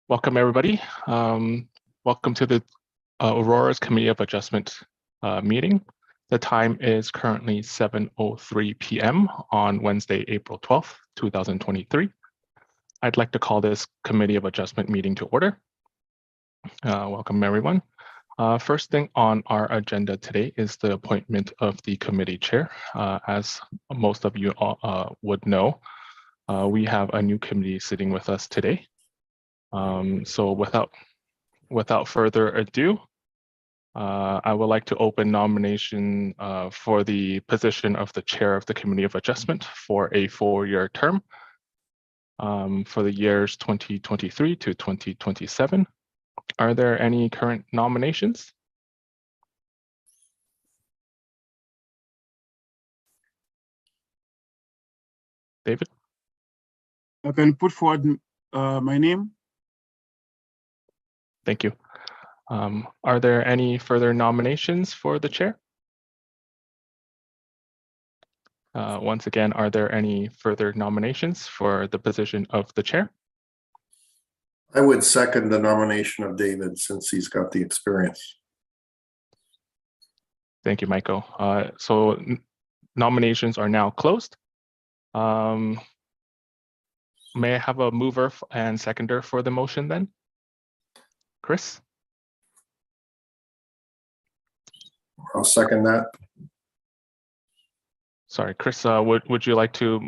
Welcome, everybody. Welcome to the Aurora's Committee of Adjustment meeting. The time is currently 7:03 p.m. on Wednesday, April 12th, 2023. I'd like to call this Committee of Adjustment meeting to order. Welcome, everyone. First thing on our agenda today is the appointment of the committee chair. As most of you would know, we have a new committee sitting with us today. So without further ado, I would like to open nomination for the position of the chair of the Committee of Adjustment for a 4-year term for the years 2023 to 2027. Are there any current nominations? David? I can put forward my name. Thank you. Are there any further nominations for the chair? Once again, are there any further nominations for the position of the chair? I would second the nomination of David since he's got the experience. Thank you, Michael. So nominations are now closed. May I have a mover and seconder for the motion then? Chris? I'll second that. Sorry, Chris, would you like to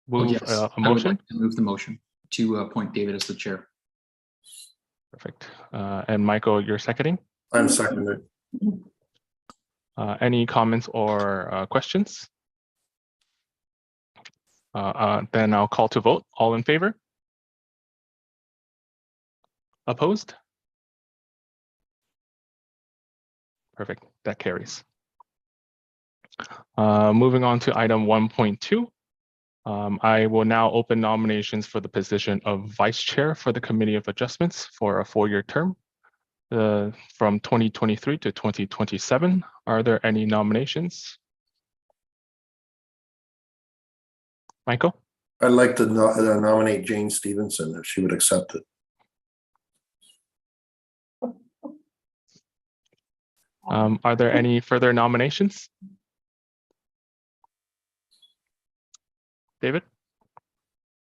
move yes, a motion? I would like to move the motion to appoint David as the chair. Perfect. And Michael, you're seconding? I'm seconded. Any comments or questions? Then I'll call to vote. All in favor? Opposed? Perfect, that carries. Moving on to item 1.2. I will now open nominations for the position of Vice Chair for the Committee of Adjustments for a 4-year term from 2023 to 2027. Are there any nominations? Michael? I'd like to nominate Jane Stevenson if she would accept it. Are there any further nominations? David?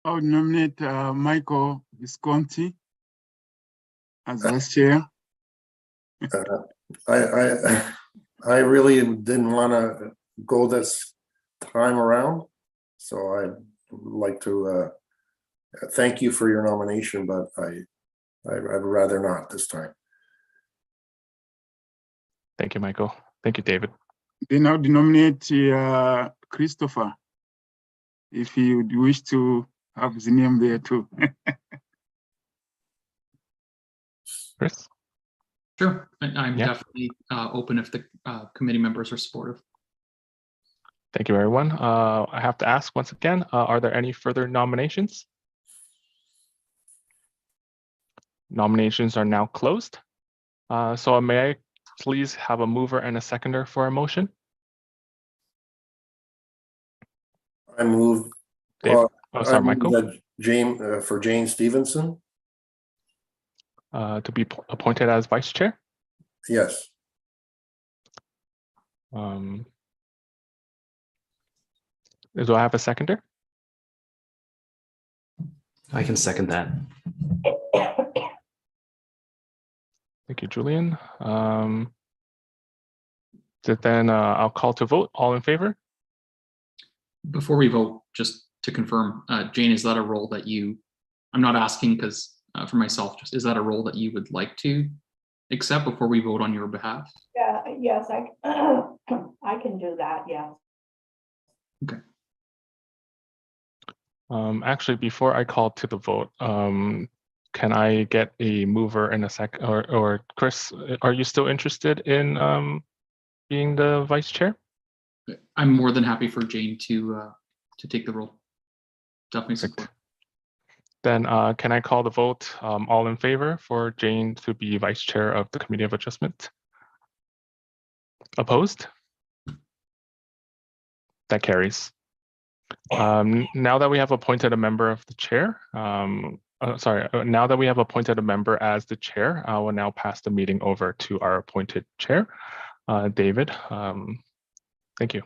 I would nominate Michael Visconti as vice chair. I really didn't want to go this time around, so I'd like to thank you for your nomination, but I'd rather not this time. Thank you, Michael. Thank you, David. Then I would nominate Christopher, if you would wish to have his name there too. Chris? Sure, I'm Yeah. definitely open if the committee members are supportive. Thank you, everyone. I have to ask once again, are there any further nominations? Nominations are now closed. So may I please have a mover and a seconder for a motion? I move. Dave? Oh, sorry, I move Michael. that for Jane Stevenson. To be appointed as vice chair? Yes. Do I have a seconder? I can second that. Thank you, Julian. Then I'll call to vote. All in favor? Before we vote, just to confirm, Jane, is that a role that you, I'm not asking because for myself, just is that a role that you would like to accept before we vote on your behalf? Yeah, yes, I can do that, yeah. Actually, before I call to the vote, can I get a mover in a sec, or Chris, are you still interested in being the vice chair? I'm more than happy for Jane to take the role. Definitely Perfect. support. Then can I call the vote? All in favor for Jane to be vice chair of the Committee of Adjustment? Opposed? That carries. Now that we have appointed a member of the chair, now that we have appointed a member as the chair, I will now pass the meeting over to our appointed chair, David. Thank you.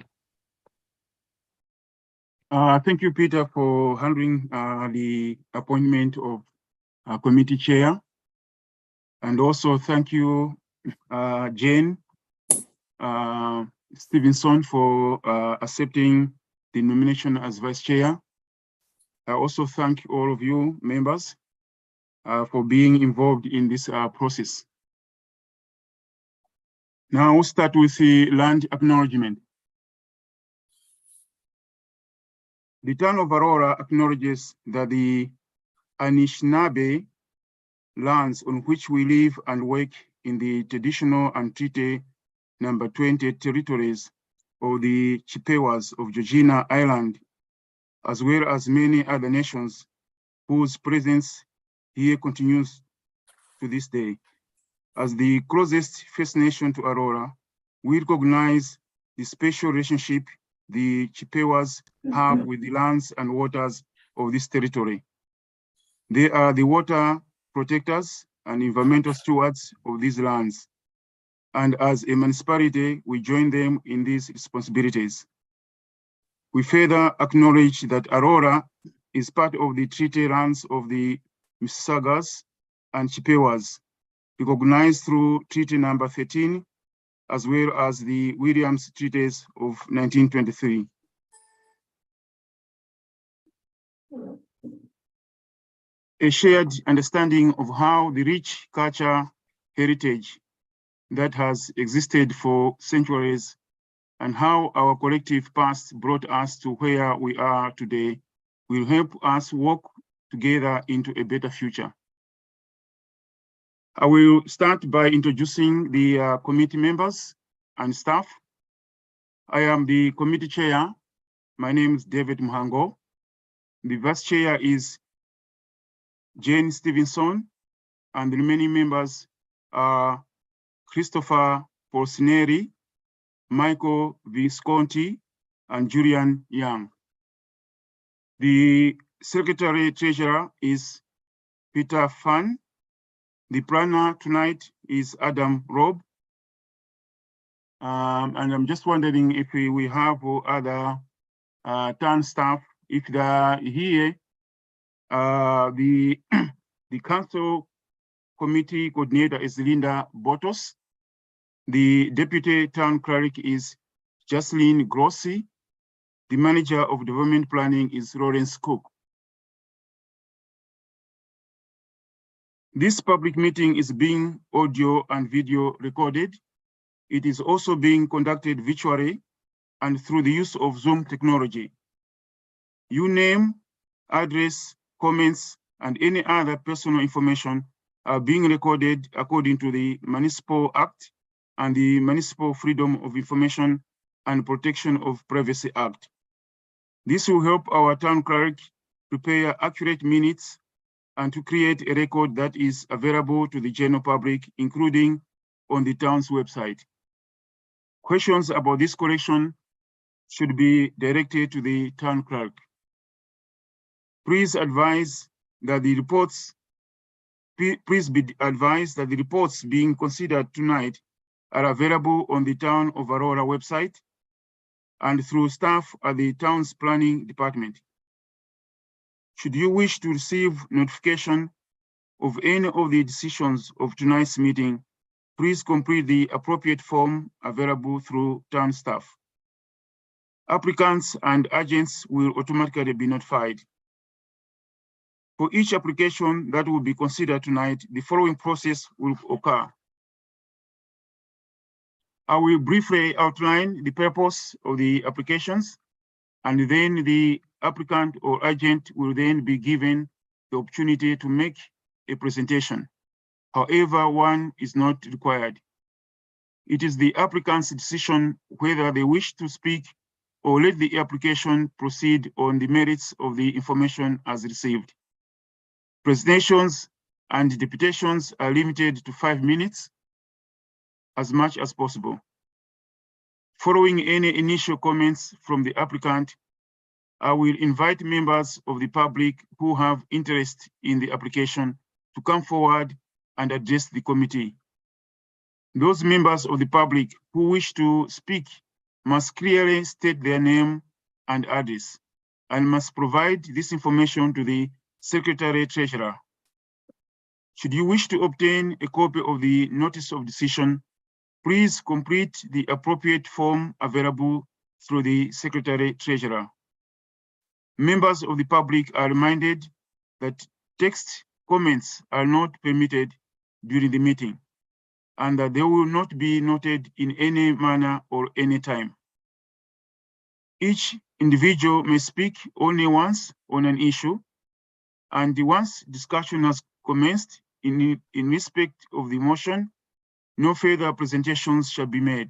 Thank you, Peter, for handling the appointment of committee chair. And also thank you, Jane Stevenson, for accepting the nomination as vice chair. I also thank all of you members for being involved in this process. Now we'll start with the land acknowledgement. The town of Aurora acknowledges that the Anishinaabe lands on which we live and work in the traditional and treaty number 20 territories of the Chippewas of Georgina Island, as well as many other nations whose presence here continues to this day. As the closest First Nation to Aurora, we recognize the special relationship the Chippewas have with the lands and waters of this territory. They are the water protectors and environmental stewards of these lands. And as a municipality, we join them in these responsibilities. We further acknowledge that Aurora is part of the treaty lands of the Mississaugas and Chippewas, recognized through Treaty number 13, as well as the Williams Treaties of 1923. A shared understanding of how the rich culture heritage that has existed for centuries and how our collective past brought us to where we are today will help us work together into a better future. I will start by introducing the committee members and staff. I am the committee chair. My name is David Muhango. The vice chair is Jane Stevenson, and the remaining members are Christopher Polsineri, Michael Visconti, and Julian Young. The secretary treasurer is Peter Fan. The planner tonight is Adam Robb. And I'm just wondering if we have other town staff, if they're here. The council committee coordinator is Linda Botos. The deputy town clerk is Jocelyn Grossi. The manager of development planning is Lawrence Cook. This public meeting is being audio and video recorded. It is also being conducted virtually and through the use of Zoom technology. Your name, address, comments, and any other personal information are being recorded according to the Municipal Act and the Municipal Freedom of Information and Protection of Privacy Act. This will help our town clerk prepare accurate minutes and to create a record that is available to the general public, including on the town's website. Questions about this correction should be directed to the town clerk. Please be advised that the reports being considered tonight are available on the Town of Aurora website and through staff at the town's planning department. Should you wish to receive notification of any of the decisions of tonight's meeting, please complete the appropriate form available through town staff. Applicants and agents will automatically be notified. For each application that will be considered tonight, the following process will occur. I will briefly outline the purpose of the applications, and then the applicant or agent will then be given the opportunity to make a presentation. However, one is not required. It is the applicant's decision whether they wish to speak or let the application proceed on the merits of the information as received. Presentations and deputations are limited to 5 minutes as much as possible. Following any initial comments from the applicant, I will invite members of the public who have interest in the application to come forward and address the committee. Those members of the public who wish to speak must clearly state their name and address and must provide this information to the Secretary Treasurer. Should you wish to obtain a copy of the notice of decision, please complete the appropriate form available through the Secretary Treasurer. Members of the public are reminded that text comments are not permitted during the meeting, and that they will not be noted in any manner or any time. Each individual may speak only once on an issue, and once discussion has commenced in respect of the motion, no further presentations shall be made.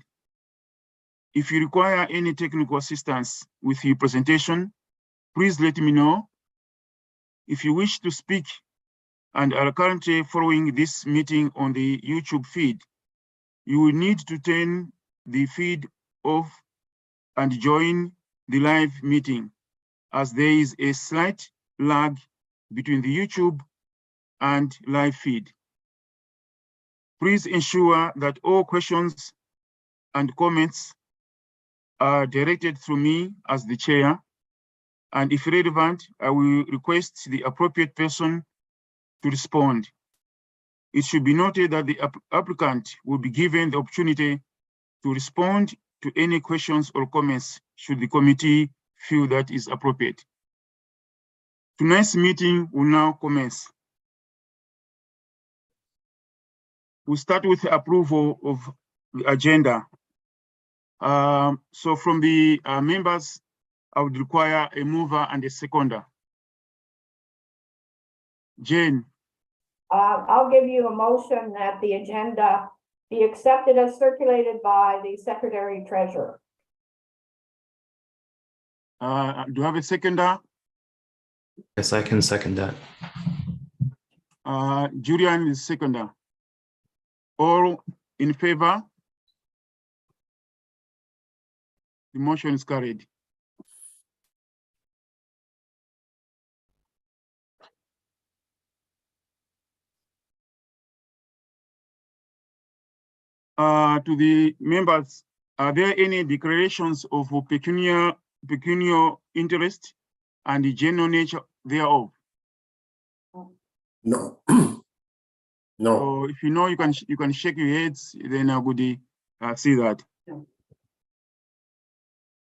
If you require any technical assistance with your presentation, please let me know. If you wish to speak and are currently following this meeting on the YouTube feed, you will need to turn the feed off and join the live meeting, as there is a slight lag between the YouTube and live feed. Please ensure that all questions and comments are directed through me as the chair, and if relevant, I will request the appropriate person to respond. It should be noted that the applicant will be given the opportunity to respond to any questions or comments should the committee feel that is appropriate. Tonight's meeting will now commence. We'll start with the approval of the agenda. So from the members, I would require a mover and a seconder. Jane. I'll give you a motion that the agenda be accepted as circulated by the Secretary Treasurer. Do you have a seconder? Yes, I can second that. Julian is seconder. All in favor? The motion is carried. To the members, are there any declarations of pecuniary interest and the general nature thereof? No. No. So if you know, you can shake your heads, then I would see that.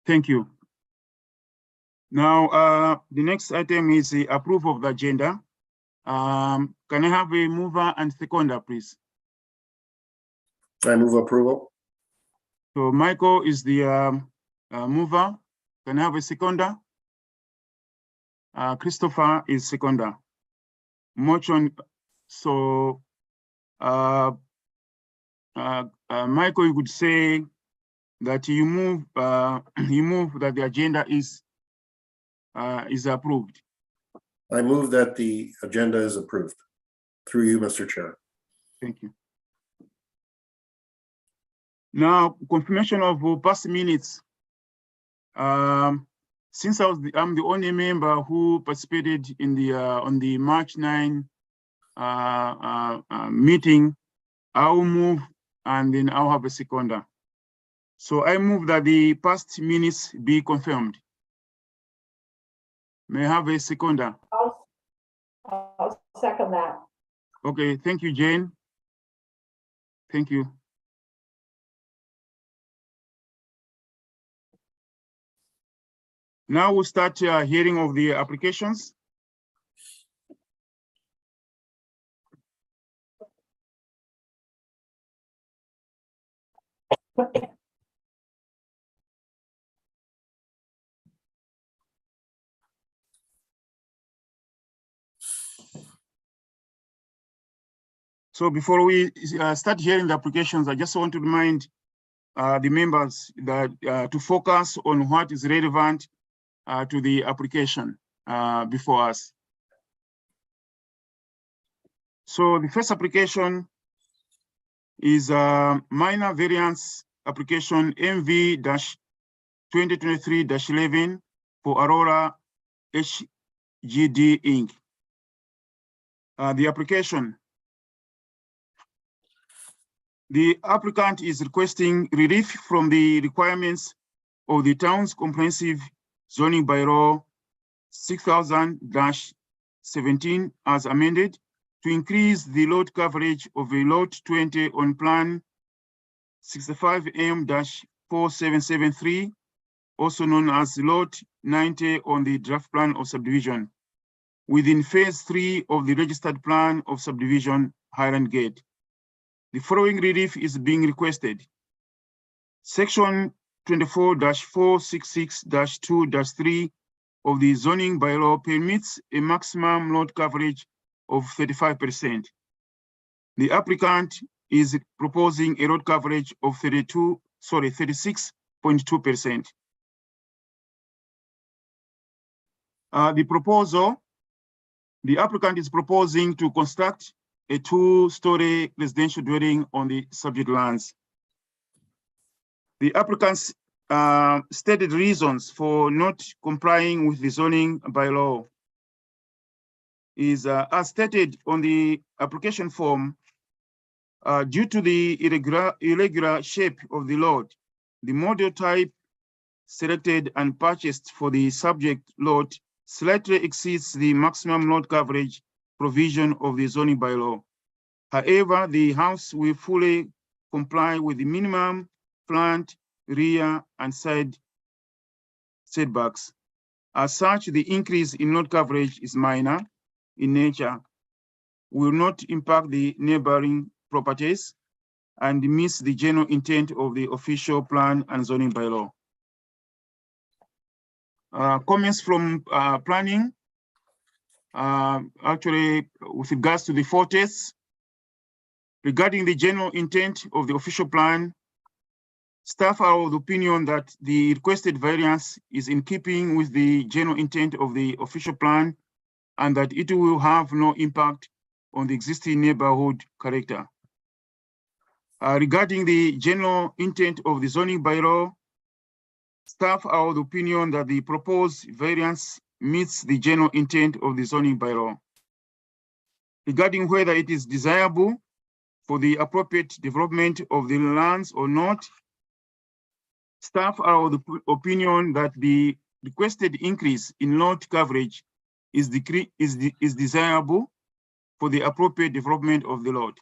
Thank you. Now, the next item is the approval of the agenda. Can I have a mover and seconder, please? I move approval. So Michael is the mover. Can I have a seconder? Christopher is seconder. Motion. So Michael, you could say that you move that the agenda is approved. I move that the agenda is approved. Through you, Mr. Chair. Thank you. Now, confirmation of past minutes. Since I'm the only member who participated in the on the March 9 meeting, I'll move and then I'll have a seconder. So I move that the past minutes be confirmed. May I have a seconder? I'll second that. Okay, thank you, Jane. Thank you. Now we'll start hearing of the applications. So before we start hearing the applications, I just want to remind the members that to focus on what is relevant to the application before us. So the first application is a minor variance application MV-2023-11 for Aurora HGD Inc. The application. The applicant is requesting relief from the requirements of the town's comprehensive zoning bylaw 6000-17 as amended to increase the lot coverage of a lot 20 on plan 65M-4773, also known as lot 90 on the draft plan of subdivision, within phase 3 of the registered plan of subdivision Highland Gate. The following relief is being requested. Section 24-466-2-3 of the zoning bylaw permits a maximum lot coverage of 35%. The applicant is proposing a lot coverage of 36.2%. The applicant is proposing to construct a 2-story residential dwelling on the subject lands. The applicant's stated reasons for not complying with the zoning bylaw is as stated on the application form, due to the irregular shape of the lot, the model type selected and purchased for the subject lot slightly exceeds the maximum lot coverage provision of the zoning bylaw. However, the house will fully comply with the minimum front, rear, and side setbacks. As such, the increase in lot coverage is minor in nature, will not impact the neighboring properties, and meets the general intent of the official plan and zoning bylaw. Comments from planning. Actually, with regards to the 4 tests, regarding the general intent of the official plan, staff are of the opinion that the requested variance is in keeping with the general intent of the official plan and that it will have no impact on the existing neighborhood character. Regarding the general intent of the zoning bylaw, staff are of the opinion that the proposed variance meets the general intent of the zoning bylaw. Regarding whether it is desirable for the appropriate development of the lands or not, staff are of the opinion that the requested increase in lot coverage is desirable for the appropriate development of the lot.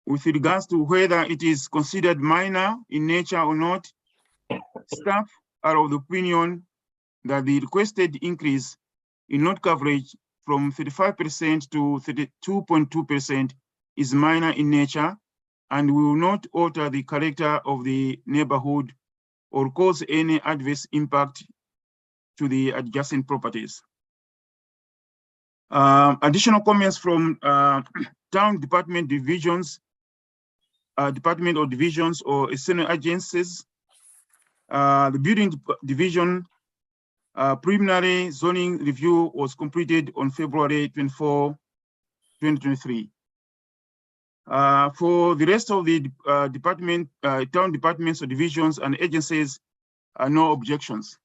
With regards to whether it is considered minor in nature or not, staff are of the opinion that the requested increase in lot coverage from 35% to 32.2% is minor in nature and will not alter the character of the neighborhood or cause any adverse impact to the adjacent properties. Additional comments from town department divisions, department or divisions or external agencies. The building division preliminary zoning review was completed on February 24, 2023. For the rest of the town departments or divisions and agencies, no objections.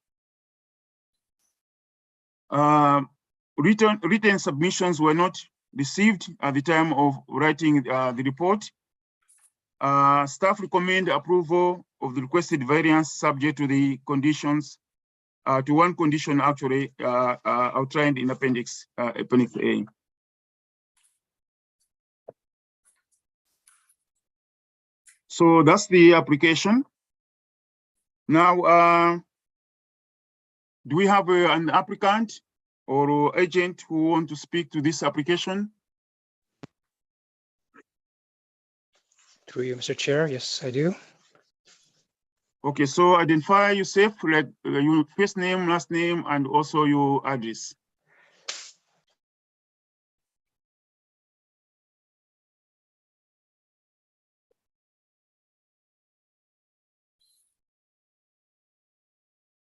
Written submissions were not received at the time of writing the report. Staff recommend approval of the requested variance subject to the conditions, to one condition actually outlined in Appendix A. So that's the application. Now, do we have an applicant or agent who want to speak to this application? Through you, Mr. Chair. Yes, I do. Okay, so identify yourself, like your first name, last name, and also your address.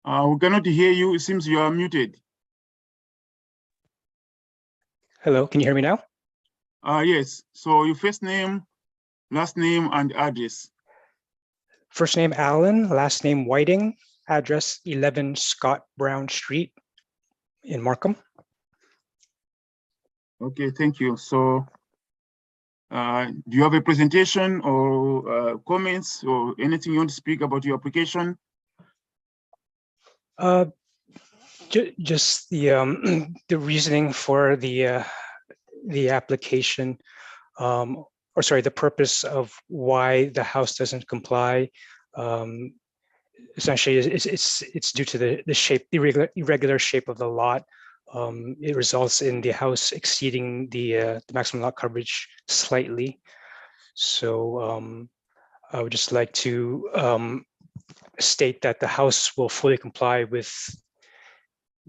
We cannot hear you. It seems you are muted. Hello, can you hear me now? Yes. So your first name, last name, and address. First name Allen, last name Whiting, address 11 Scott Brown Street in Markham. Okay, thank you. So, do you have a presentation or comments or anything you want to speak about your application? Just the the reasoning for the application, or sorry, the purpose of why the house doesn't comply. Essentially, it's due to the shape, the irregular shape of the lot. It results in the house exceeding the maximum lot coverage slightly. So I would just like to state that the house will fully comply with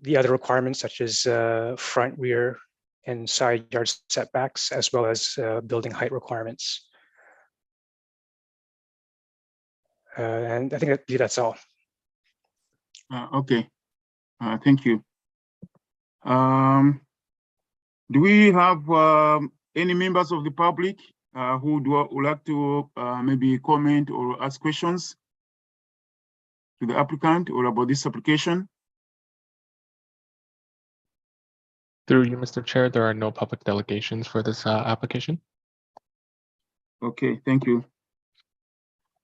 the other requirements such as front, rear, and side yard setbacks, as well as building height requirements. And I think that's all. Okay, thank you. Do we have any members of the public who would like to maybe comment or ask questions to the applicant or about this application? Through you, Mr. Chair, there are no public delegations for this application. Okay, thank you.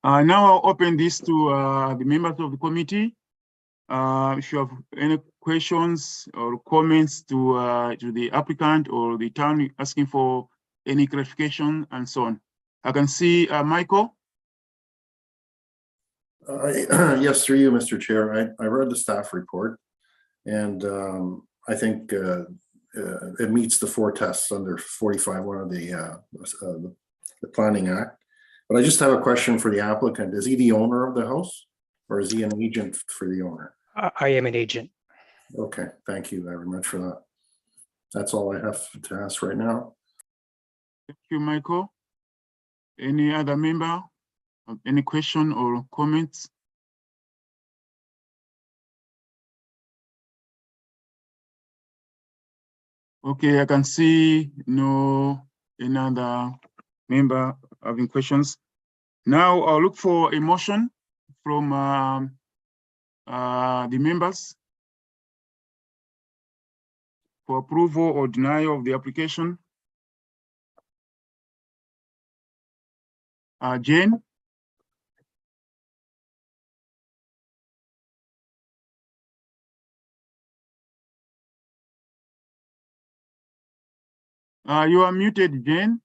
Now I'll open this to the members of the committee. If you have any questions or comments to the applicant or the town asking for any clarification and so on. I can see Michael. Yes, through you, Mr. Chair. I read the staff report, and I think it meets the 4 tests under 45(1) of the Planning Act. But I just have a question for the applicant. Is he the owner of the house, or is he an agent for the owner? I am an agent. Okay, thank you very much for that. That's all I have to ask right now. Thank you, Michael. Any other member? Any question or comments? Okay, I can see no another member having questions. Now I'll look for a motion from the members for approval or denial of the application. Jane? You are muted, Jane.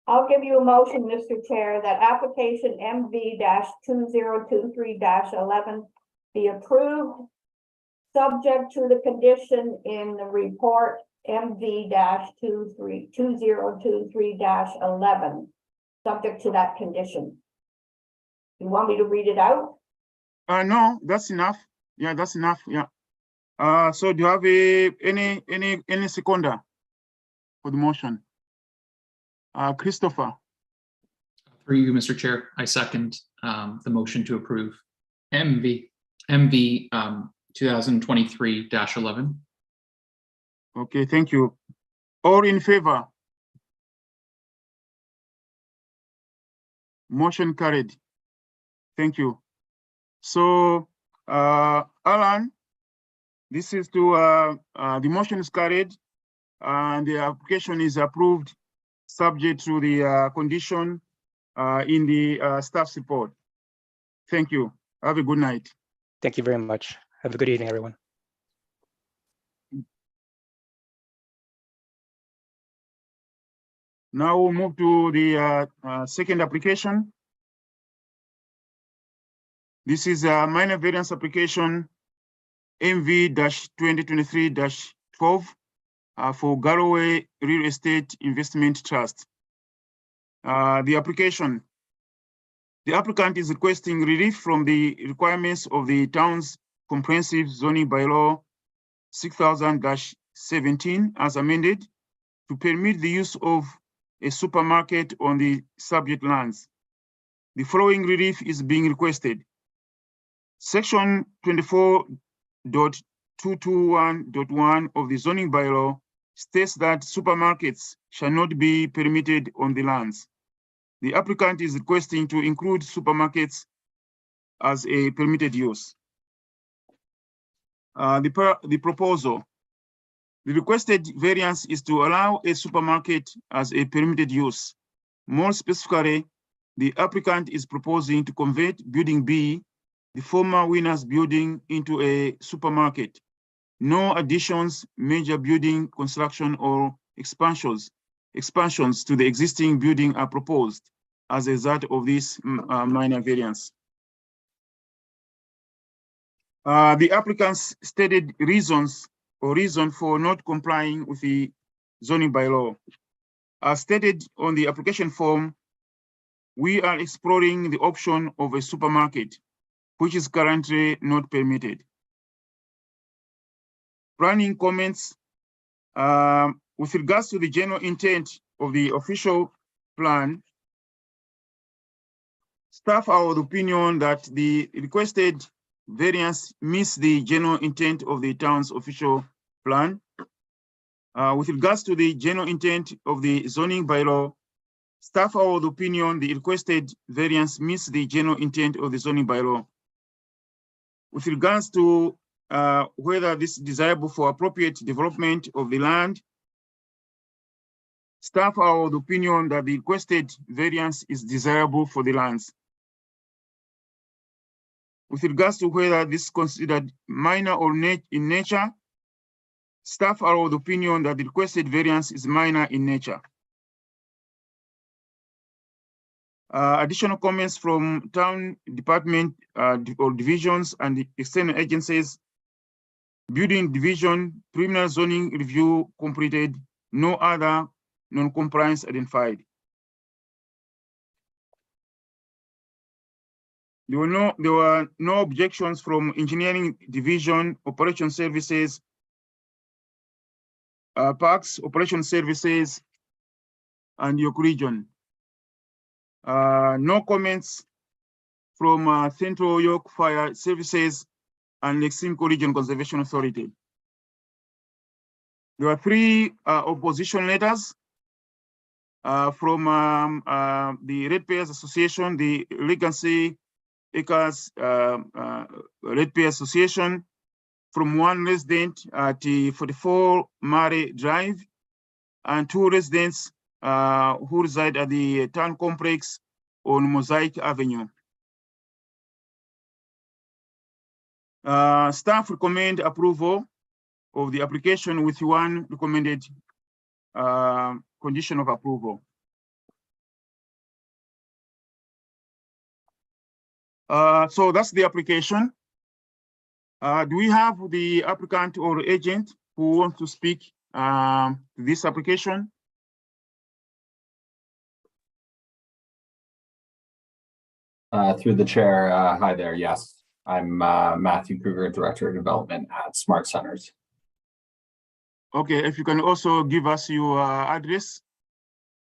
I'll give you a motion, Mr. Chair, that application MV-2023-11 be approved, subject to the condition in the report MV-2023-11, subject to that condition. You want me to read it out? No, that's enough. Yeah, that's enough. Yeah. So do you have any seconder for the motion? Christopher. Through you, Mr. Chair, I second the motion to approve MV 2023-11. Okay, thank you. All in favor? Motion carried. Thank you. So, Alan, this is to the motion is carried and the application is approved, subject to the condition in the staff's report. Thank you. Have a good night. Thank you very much. Have a good evening, everyone. Now we'll move to the second application. This is a minor variance application MV-2023-12 for Galloway Real Estate Investment Trust. The applicant is requesting relief from the requirements of the town's comprehensive zoning bylaw 6000-17 as amended to permit the use of a supermarket on the subject lands. The following relief is being requested. Section 24.221.1 of the zoning bylaw states that supermarkets shall not be permitted on the lands. The applicant is requesting to include supermarkets as a permitted use. The proposal. The requested variance is to allow a supermarket as a permitted use. More specifically, the applicant is proposing to convert Building B, the former Winners Building, into a supermarket. No additions, major building construction, or expansions to the existing building are proposed as a result of this minor variance. The applicant's stated reason for not complying with the zoning bylaw. As stated on the application form, we are exploring the option of a supermarket, which is currently not permitted. Planning comments. With regards to the general intent of the official plan, staff are of the opinion that the requested variance meets the general intent of the town's official plan. With regards to the general intent of the zoning bylaw, staff are of the opinion the requested variance meets the general intent of the zoning bylaw. With regards to whether this is desirable for appropriate development of the land, staff are of the opinion that the requested variance is desirable for the lands. With regards to whether this is considered minor or in nature, staff are of the opinion that the requested variance is minor in nature. Additional comments from town department or divisions and the external agencies. Building division, preliminary zoning review completed, no other non-compliance identified. There were no objections from engineering division, operation services, parks, operation services, and York region. No comments from Central York Fire Services and Lexington Region Conservation Authority. There were 3 opposition letters from the Ratepayers Association, the Legacy Acres Ratepayers Association, from 1 resident at 44 Murray Drive, and 2 residents who reside at the town complex on Mosaic Avenue. Staff recommend approval of the application with 1 recommended condition of approval. So that's the application. Do we have the applicant or agent who wants to speak to this application? Through the chair, hi there. Yes, I'm Matthew Kruger, Director of Development at Smart Centers. Okay, if you can also give us your address.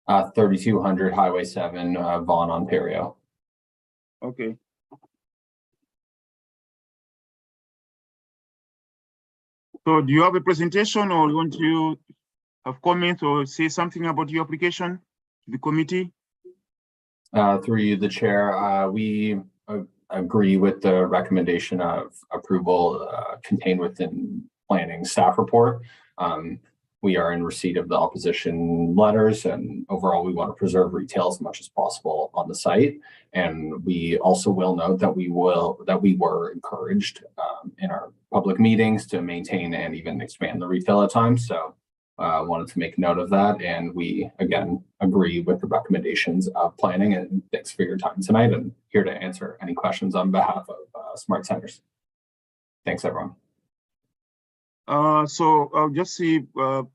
3200 Highway 7, Vaughan, Ontario. Okay. So do you have a presentation, or you want to have comments or say something about your application to the committee? Through you, the chair, we agree with the recommendation of approval contained within planning staff report. We are in receipt of the opposition letters, and overall we want to preserve retail as much as possible on the site. And we also will note that we were encouraged in our public meetings to maintain and even expand the retail at times. So wanted to make note of that, and we again agree with the recommendations of planning. And thanks for your time tonight, and here to answer any questions on behalf of Smart Centers. Thanks, everyone. So I'll just see,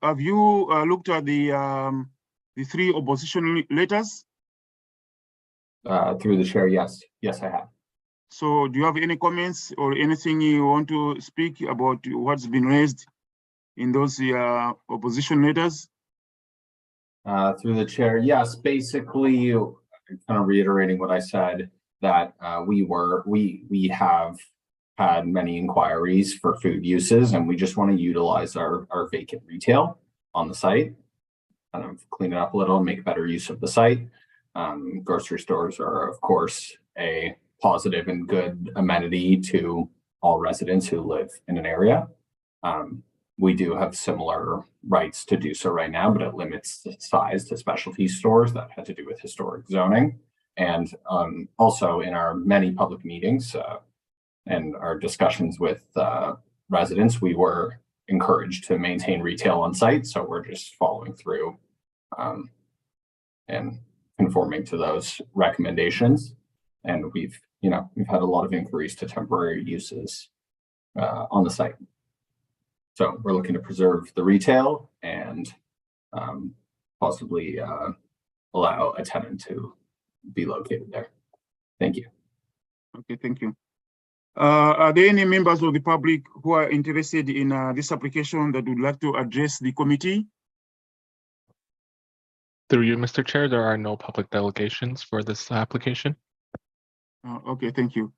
have you looked at the 3 opposition letters? Through the chair, yes. Yes, I have. So do you have any comments or anything you want to speak about what's been raised in those opposition letters? Through the chair, yes, basically, kind of reiterating what I said, that we have had many inquiries for food uses, and we just want to utilize our vacant retail on the site, kind of clean it up a little and make better use of the site. Grocery stores are, of course, a positive and good amenity to all residents who live in an area. We do have similar rights to do so right now, but it limits the size to specialty stores that had to do with historic zoning. And also in our many public meetings and our discussions with residents, we were encouraged to maintain retail on site. So we're just following through and conforming to those recommendations. And we've had a lot of inquiries to temporary uses on the site. So we're looking to preserve the retail and possibly allow a tenant to be located there. Thank you. Okay, thank you. Are there any members of the public who are interested in this application that would like to address the committee? Through you, Mr. Chair, there are no public delegations for this application. Okay, thank you.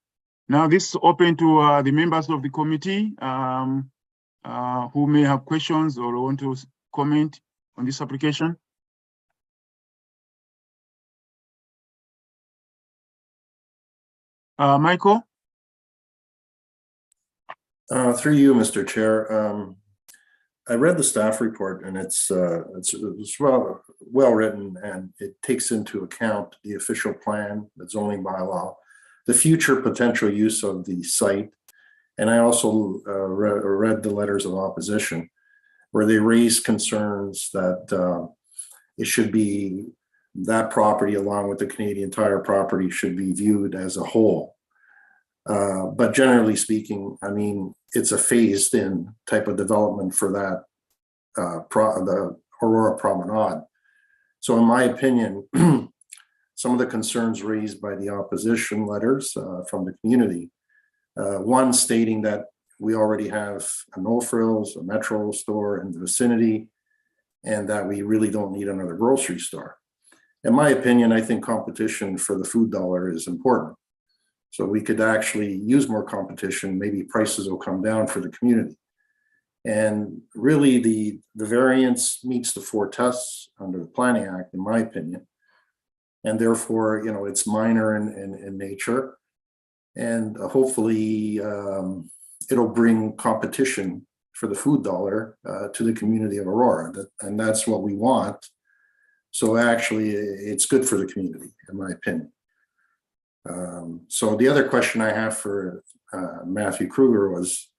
Now this is open to the members of the committee who may have questions or want to comment on this application. Michael? Through you, Mr. Chair. I read the staff report, and it's well written, and it takes into account the official plan, the zoning bylaw, the future potential use of the site. And I also read the letters of opposition, where they raised concerns that it should be, that property along with the Canadian Tire property should be viewed as a whole. But generally speaking, I mean, it's a phased in type of development for that, the Aurora Promenade. So in my opinion, some of the concerns raised by the opposition letters from the community, one stating that we already have a No Frills, a Metro store in the vicinity, and that we really don't need another grocery store. In my opinion, I think competition for the food dollar is important. So we could actually use more competition, maybe prices will come down for the community. And really the variance meets the 4 tests under the Planning Act, in my opinion. And therefore, it's minor in nature. And hopefully it'll bring competition for the food dollar to the community of Aurora. And that's what we want. So actually it's good for the community, in my opinion. So the other question I have for Matthew Kruger was,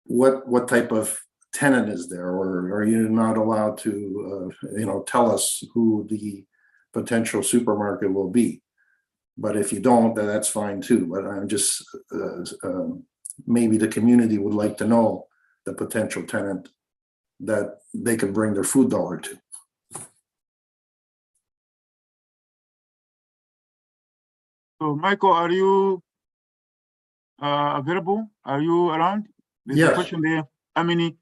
what type of tenant is there, or are you not allowed to, tell us who the potential supermarket will be? But if you don't, then that's fine too. But I'm just, maybe the community would like to know the potential tenant that they can bring their food dollar to. So Michael, are you available? Are you around? There's Yes. a question there. How many?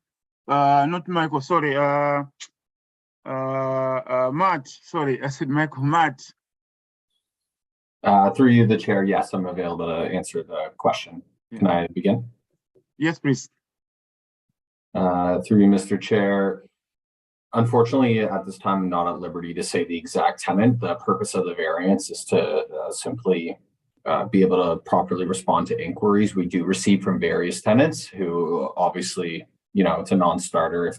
Not Michael, sorry. Matt, sorry, I said Michael, Matt. Through you, the chair, yes, I'm available to answer the question. Can I begin? Yes, please. Through you, Mr. Chair. Unfortunately, at this time, I'm not at liberty to say the exact tenant. The purpose of the variance is to simply be able to properly respond to inquiries we do receive from various tenants who obviously, it's a non-starter if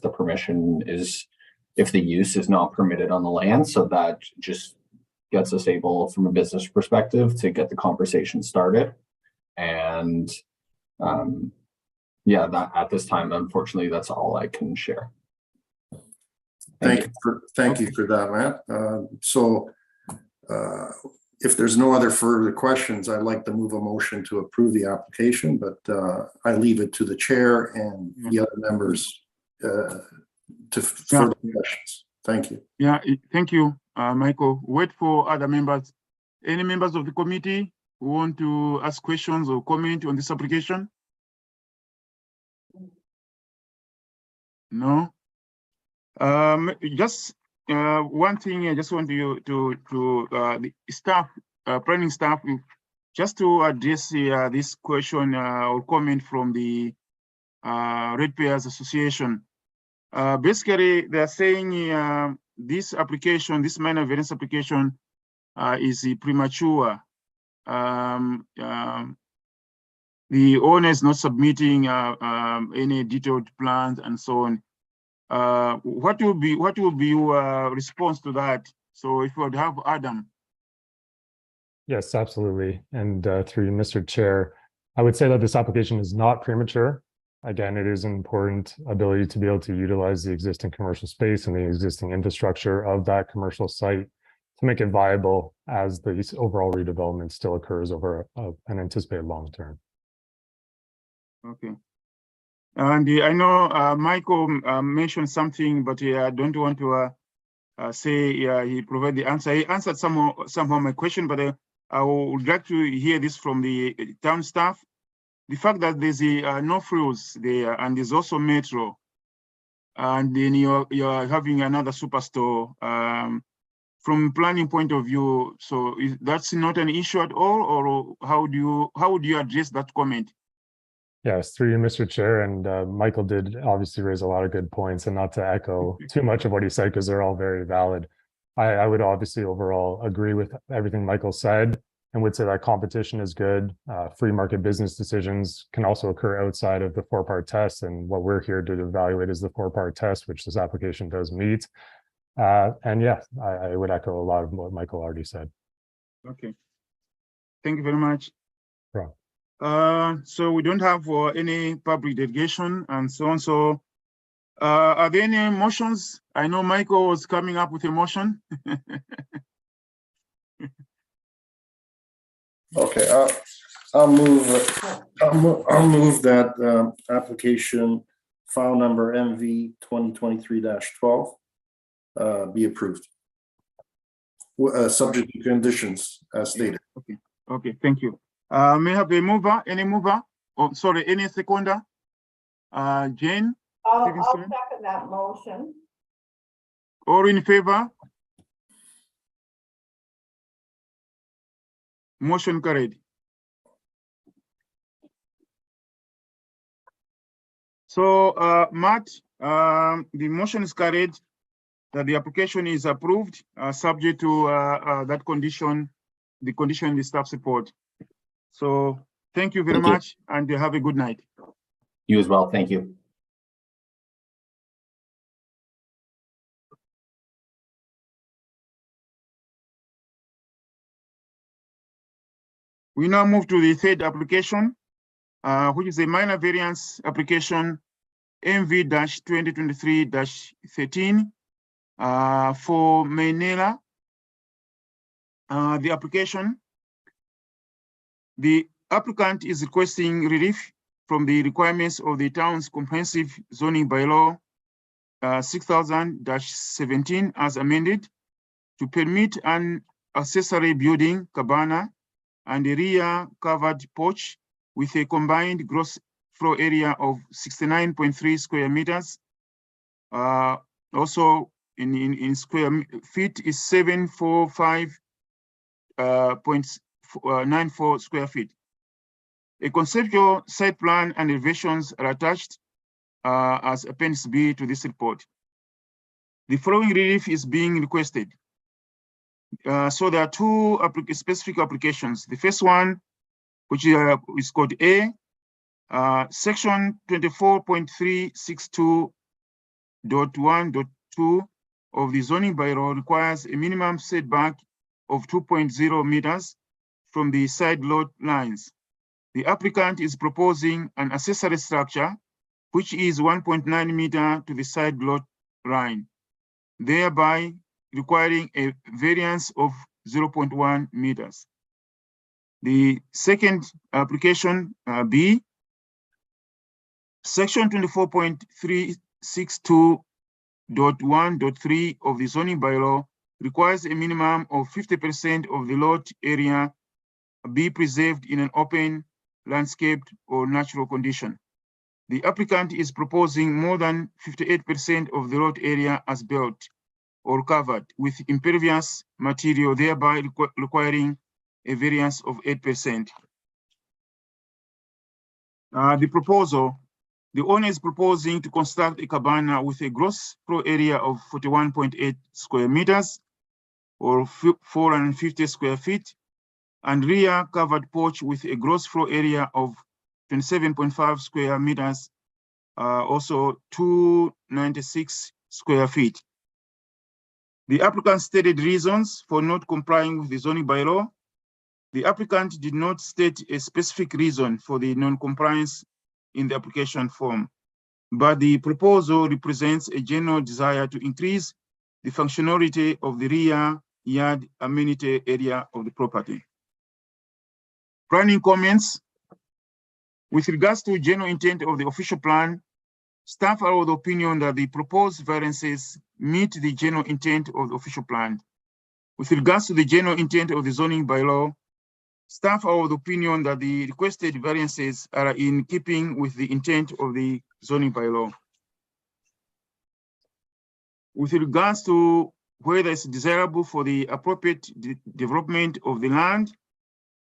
if the use is not permitted on the land. So that just gets us able, from a business perspective, to get the conversation started. And that at this time, unfortunately, that's all I can share. Thank you for that, Matt. if there's no other further questions, I'd like to move a motion to approve the application, but I leave it to the chair and the other members to further questions. Thank you. Yeah, thank you, Michael. Wait for other members. Any members of the committee who want to ask questions or comment on this application? No. Just one thing I just want you to the staff, planning staff, just to address this question or comment from the Ratepayers Association. Basically, they're saying this application, this minor variance application, is premature. The owner is not submitting any detailed plans and so on. What will be your response to that? So if you would have Adam. Yes, absolutely. And through you, Mr. Chair, I would say that this application is not premature. Again, it is an important ability to be able to utilize the existing commercial space and the existing infrastructure of that commercial site to make it viable as the overall redevelopment still occurs over an anticipated long term. Okay. And I know Michael mentioned something, but I don't want to say he provided the answer. He answered some of my question, but I would like to hear this from the town staff. The fact that there's no frills there, and there's also metro, and then you're having another superstore. From planning point of view, so that's not an issue at all, or how would you address that comment? Yes, through you, Mr. Chair, and Michael did obviously raise a lot of good points, and not to echo too much of what he said, because they're all very valid. I would obviously overall agree with everything Michael said, and would say that competition is good. Free market business decisions can also occur outside of the 4-part test, and what we're here to evaluate is the 4-part test, which this application does meet. And yeah, I would echo a lot of what Michael already said. Okay, thank you very much. Right. So we don't have any public delegation and so on. So are there any motions? I know Michael was coming up with a motion. Okay, I'll move that application file number MV 2023-12 be approved. Subject to conditions as stated. Okay, thank you. May I have a mover? Any mover? Oh, sorry, any seconder? Jane? I'll Stevenson? second that motion. All in favor? Motion carried. So, Matt, the motion is carried that the application is approved, subject to that condition, the condition in the staff report. So, thank you very much, and have a good night. You as well. Thank you. We now move to the third application, which is a minor variance application MV-2023-13 for Mainela. The application, the applicant is requesting relief from the requirements of the town's comprehensive zoning bylaw 6000-17 as amended to permit an accessory building, cabana, and a rear covered porch with a combined gross floor area of 69.3 square meters. Also in square feet is 745.94 square feet. A conceptual site plan and elevations are attached as Appendix B to this report. The following relief is being requested. So there are two specific applications. The first one, which is called A, section 24.362.1.2 of the zoning bylaw requires a minimum setback of 2.0 meters from the side lot lines. The applicant is proposing an accessory structure, which is 1.9 meter to the side lot line, thereby requiring a variance of 0.1 meters. The second application, B, section 24.362.1.3 of the zoning bylaw requires a minimum of 50% of the lot area be preserved in an open, landscaped, or natural condition. The applicant is proposing more than 58% of the lot area as built or covered with impervious material, thereby requiring a variance of 8%. The proposal, the owner is proposing to construct a cabana with a gross floor area of 41.8 square meters or 450 square feet, and rear covered porch with a gross floor area of 27.5 square meters, also 296 square feet. The applicant stated reasons for not complying with the zoning bylaw. The applicant did not state a specific reason for the non-compliance in the application form, but the proposal represents a general desire to increase the functionality of the rear yard amenity area of the property. Planning comments. With regards to general intent of the official plan, staff are of the opinion that the proposed variances meet the general intent of the official plan. With regards to the general intent of the zoning bylaw, staff are of the opinion that the requested variances are in keeping with the intent of the zoning bylaw. With regards to whether it's desirable for the appropriate development of the land,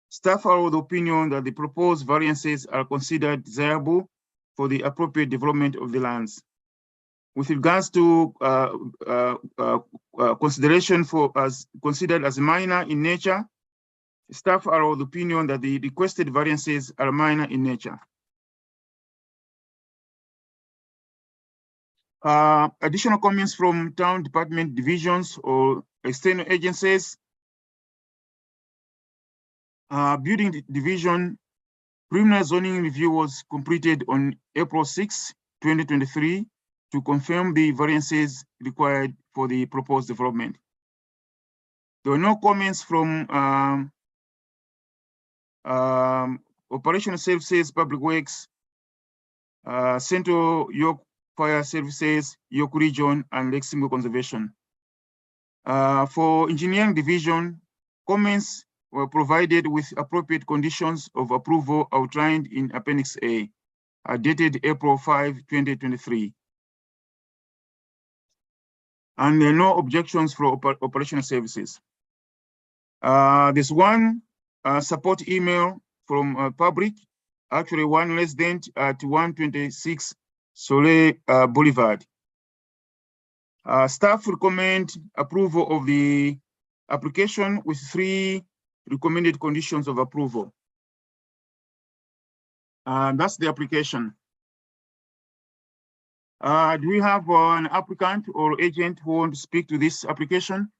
staff are of the opinion that the proposed variances are considered desirable for the appropriate development of the lands. With regards to consideration for as considered as minor in nature, staff are of the opinion that the requested variances are minor in nature. Additional comments from town department divisions or external agencies. Building division preliminary zoning review was completed on April 6, 2023 to confirm the variances required for the proposed development. There were no comments from operational services, public works, Central York Fire Services, York Region, and Lake Simcoe Conservation. For engineering division, comments were provided with appropriate conditions of approval outlined in Appendix A, dated April 5, 2023. And there are no objections for operational services. There's one support email from public, actually one resident at 126 Soleil Boulevard. Staff recommend approval of the application with 3 recommended conditions of approval. That's the application. Do we have an applicant or agent who want to speak to this application?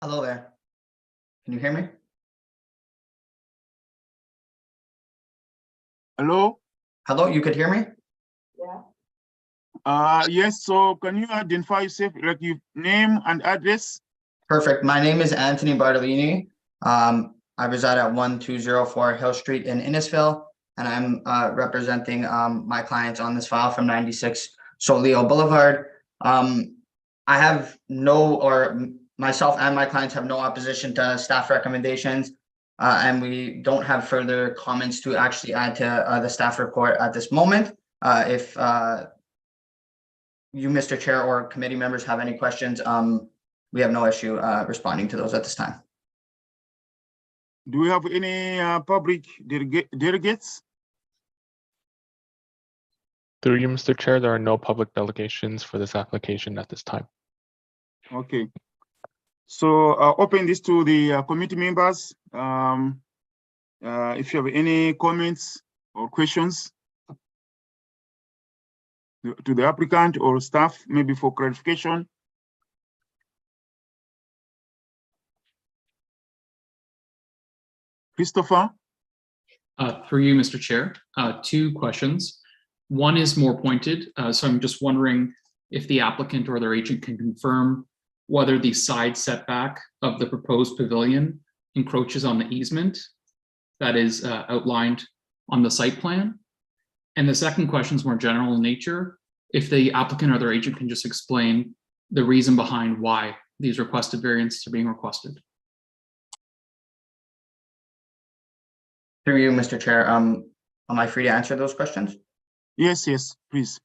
Hello there. Can you hear me? Hello? Hello, you could hear me? Yeah. Yes, so can you identify yourself, like your name and address? Perfect. My name is Anthony Bartolini. I reside at 1204 Hill Street in Innisfil, and I'm representing my clients on this file from 96 Soleil Boulevard. I have myself and my clients have no opposition to staff recommendations, and we don't have further comments to actually add to the staff report at this moment. If you, Mr. Chair, or committee members have any questions, we have no issue responding to those at this time. Do we have any public delegates? Through you, Mr. Chair, there are no public delegations for this application at this time. Okay. So I'll open this to the committee members. If you have any comments or questions to the applicant or staff, maybe for clarification. Christopher? Through you, Mr. Chair, 2 questions. One is more pointed. So I'm just wondering if the applicant or their agent can confirm whether the side setback of the proposed pavilion encroaches on the easement that is outlined on the site plan. And the second question is more general in nature. If the applicant or their agent can just explain the reason behind why these requested variances are being requested. Through you, Mr. Chair, am I free to answer those questions? Yes, please.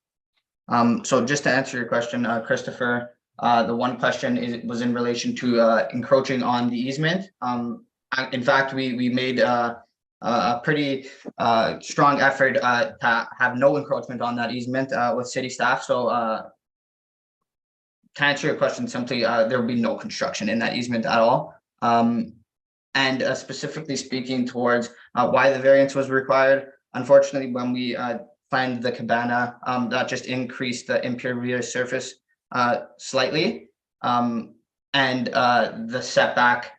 So just to answer your question, Christopher, the one question was in relation to encroaching on the easement. In fact, we made a pretty strong effort to have no encroachment on that easement with city staff. So to answer your question simply, there will be no construction in that easement at all. And specifically speaking towards why the variance was required, unfortunately, when we planned the cabana, that just increased the impervious surface slightly. And the setback,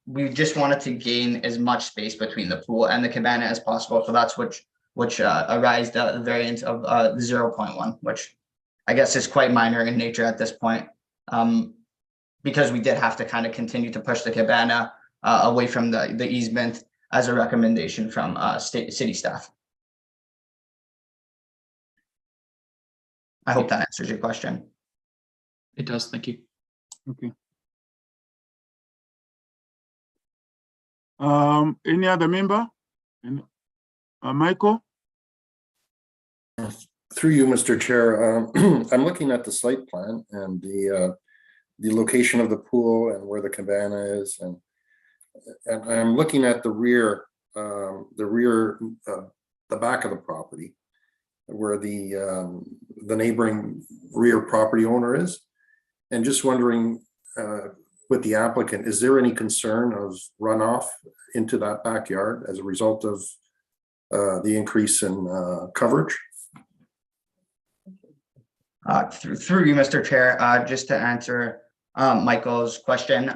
we just wanted to gain as much space between the pool and the cabana as possible. So that's which arised the variance of 0.1, which I guess is quite minor in nature at this point. Because we did have to kind of continue to push the cabana away from the easement as a recommendation from city staff. I hope that answers your question. It does, thank you. Okay. Any other member? Michael? Through you, Mr. Chair, I'm looking at the site plan and the location of the pool and where the cabana is, and I'm looking at the back of the property, where the neighboring rear property owner is, and just wondering with the applicant, is there any concern of runoff into that backyard as a result of the increase in coverage? Through you, Mr. Chair, just to answer Michael's question.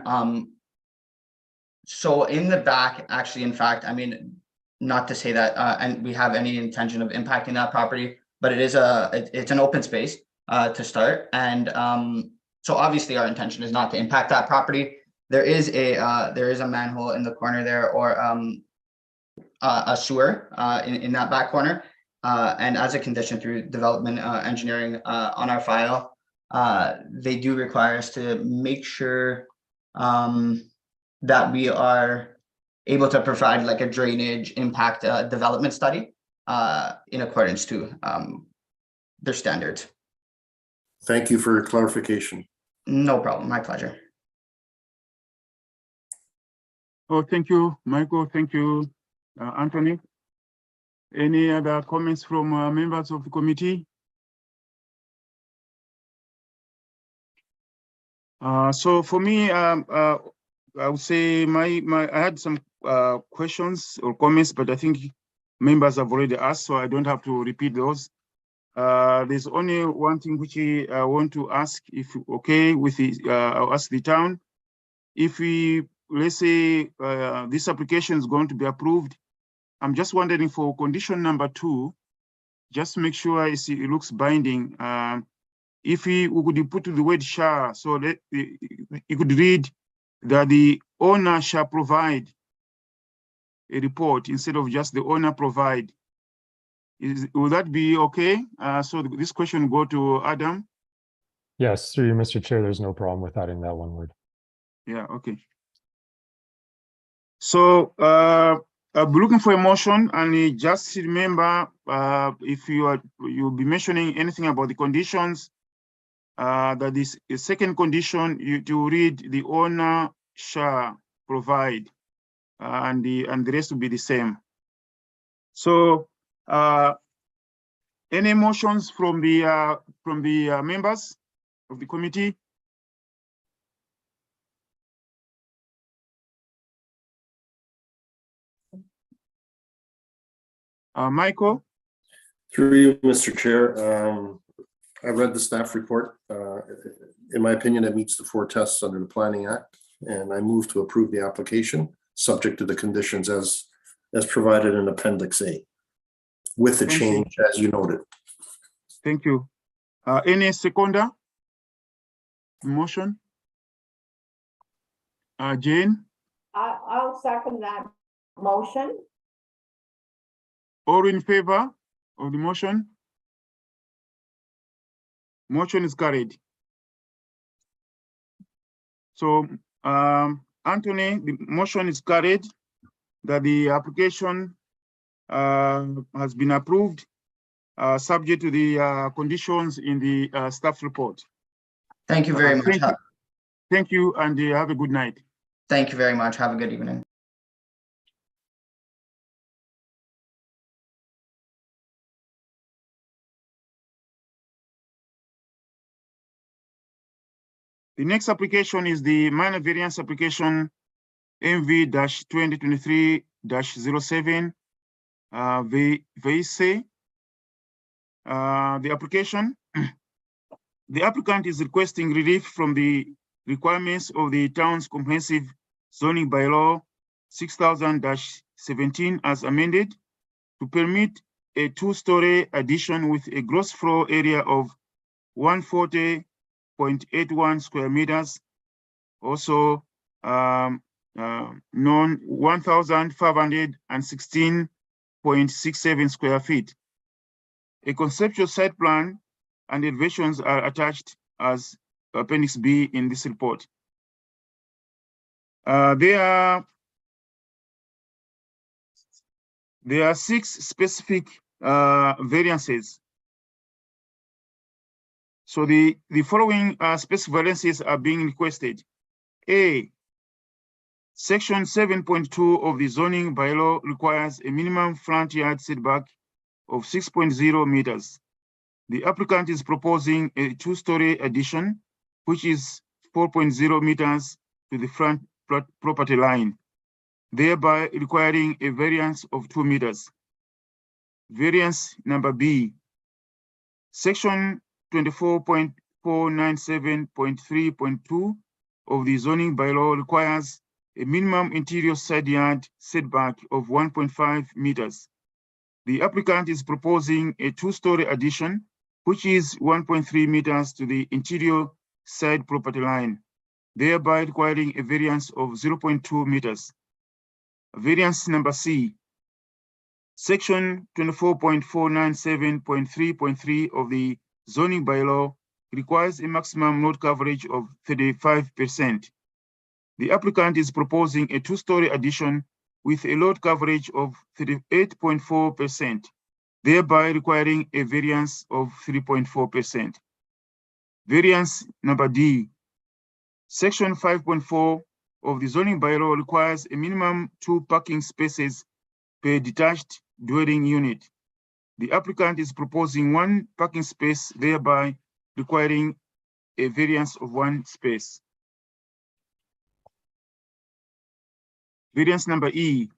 So in the back, actually, in fact, I mean, not to say that and we have any intention of impacting that property, but it's an open space to start. And so obviously our intention is not to impact that property. There is a manhole in the corner there, or a sewer in that back corner. And as a condition through development engineering on our file, they do require us to make sure that we are able to provide like a drainage impact development study in accordance to their standards. Thank you for your clarification. No problem, my pleasure. Oh, thank you, Michael. Thank you, Anthony. Any other comments from members of the committee? So for me, I would say I had some questions or comments, but I think members have already asked, so I don't have to repeat those. There's only one thing which I want to ask, if okay with the, I'll ask the town. If let's say this application is going to be approved, I'm just wondering for condition number 2, just make sure it looks binding. If we could put the word shall, so that you could read that the owner shall provide a report instead of just the owner provide. Will that be okay? So this question will go to Adam. Yes, through you, Mr. Chair, there's no problem with adding that one word. Yeah, okay. So I'll be looking for a motion, and just remember, if you'll be mentioning anything about the conditions, that is a second condition, to read the owner shall provide, and the rest will be the same. So any motions from the members of the committee? Michael? Through you, Mr. Chair, I read the staff report. In my opinion, it meets the 4 tests under the Planning Act, and I move to approve the application subject to the conditions as provided in Appendix A, with the change as you noted. Thank you. Any seconder? motion? Jane, I'll second that motion. all in favor of the motion? Motion is carried. So, Anthony, the motion is carried that the application has been approved, subject to the conditions in the staff report. Thank you very much. Thank you. Thank you, and have a good night. Thank you very much. Have a good evening. The next application is the minor variance application MV-2023-07 VC. The application, the applicant is requesting relief from the requirements of the town's comprehensive zoning bylaw 6000-17 as amended to permit a two-story addition with a gross floor area of 140.81 square meters, also known 1,516.67 square feet. A conceptual site plan and elevations are attached as Appendix B in this report. There are 6 specific variances. So the following specific variances are being requested. A, Section 7.2 of the zoning bylaw requires a minimum front yard setback of 6.0 meters. The applicant is proposing a two-story addition, which is 4.0 meters to the front property line, thereby requiring a variance of 2 meters. Variance number B, Section 24.497.3.2 of the zoning bylaw requires a minimum interior side yard setback of 1.5 meters. The applicant is proposing a two-story addition, which is 1.3 meters to the interior side property line, thereby requiring a variance of 0.2 meters. Variance number C, Section 24.497.3.3 of the zoning bylaw requires a maximum load coverage of 35%. The applicant is proposing a two-story addition with a load coverage of 38.4%, thereby requiring a variance of 3.4%. Variance number D, Section 5.4 of the zoning bylaw requires a minimum 2 parking spaces per detached dwelling unit. The applicant is proposing 1 parking space, thereby requiring a variance of 1 space. Variance number E,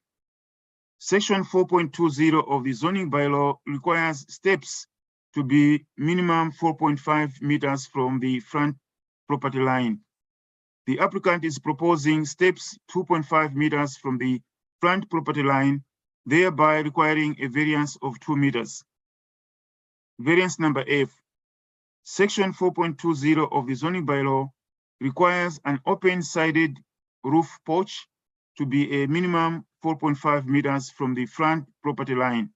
Section 4.20 of the zoning bylaw requires steps to be minimum 4.5 meters from the front property line. The applicant is proposing steps 2.5 meters from the front property line, thereby requiring a variance of 2 meters. Variance number F, Section 4.20 of the zoning bylaw requires an open-sided roof porch to be a minimum 4.5 meters from the front property line.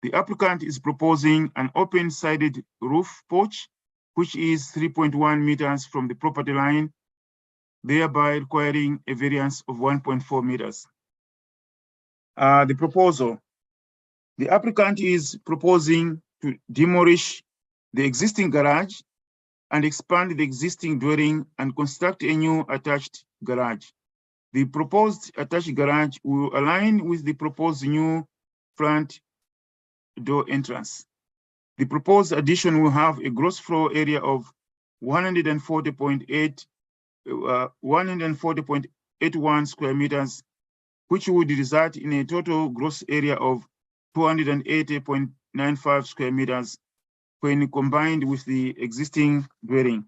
The applicant is proposing an open-sided roof porch, which is 3.1 meters from the property line, thereby requiring a variance of 1.4 meters. The proposal. The applicant is proposing to demolish the existing garage and expand the existing dwelling and construct a new attached garage. The proposed attached garage will align with the proposed new front door entrance. The proposed addition will have a gross floor area of 140.81 square meters, which would result in a total gross area of 280.95 square meters when combined with the existing dwelling.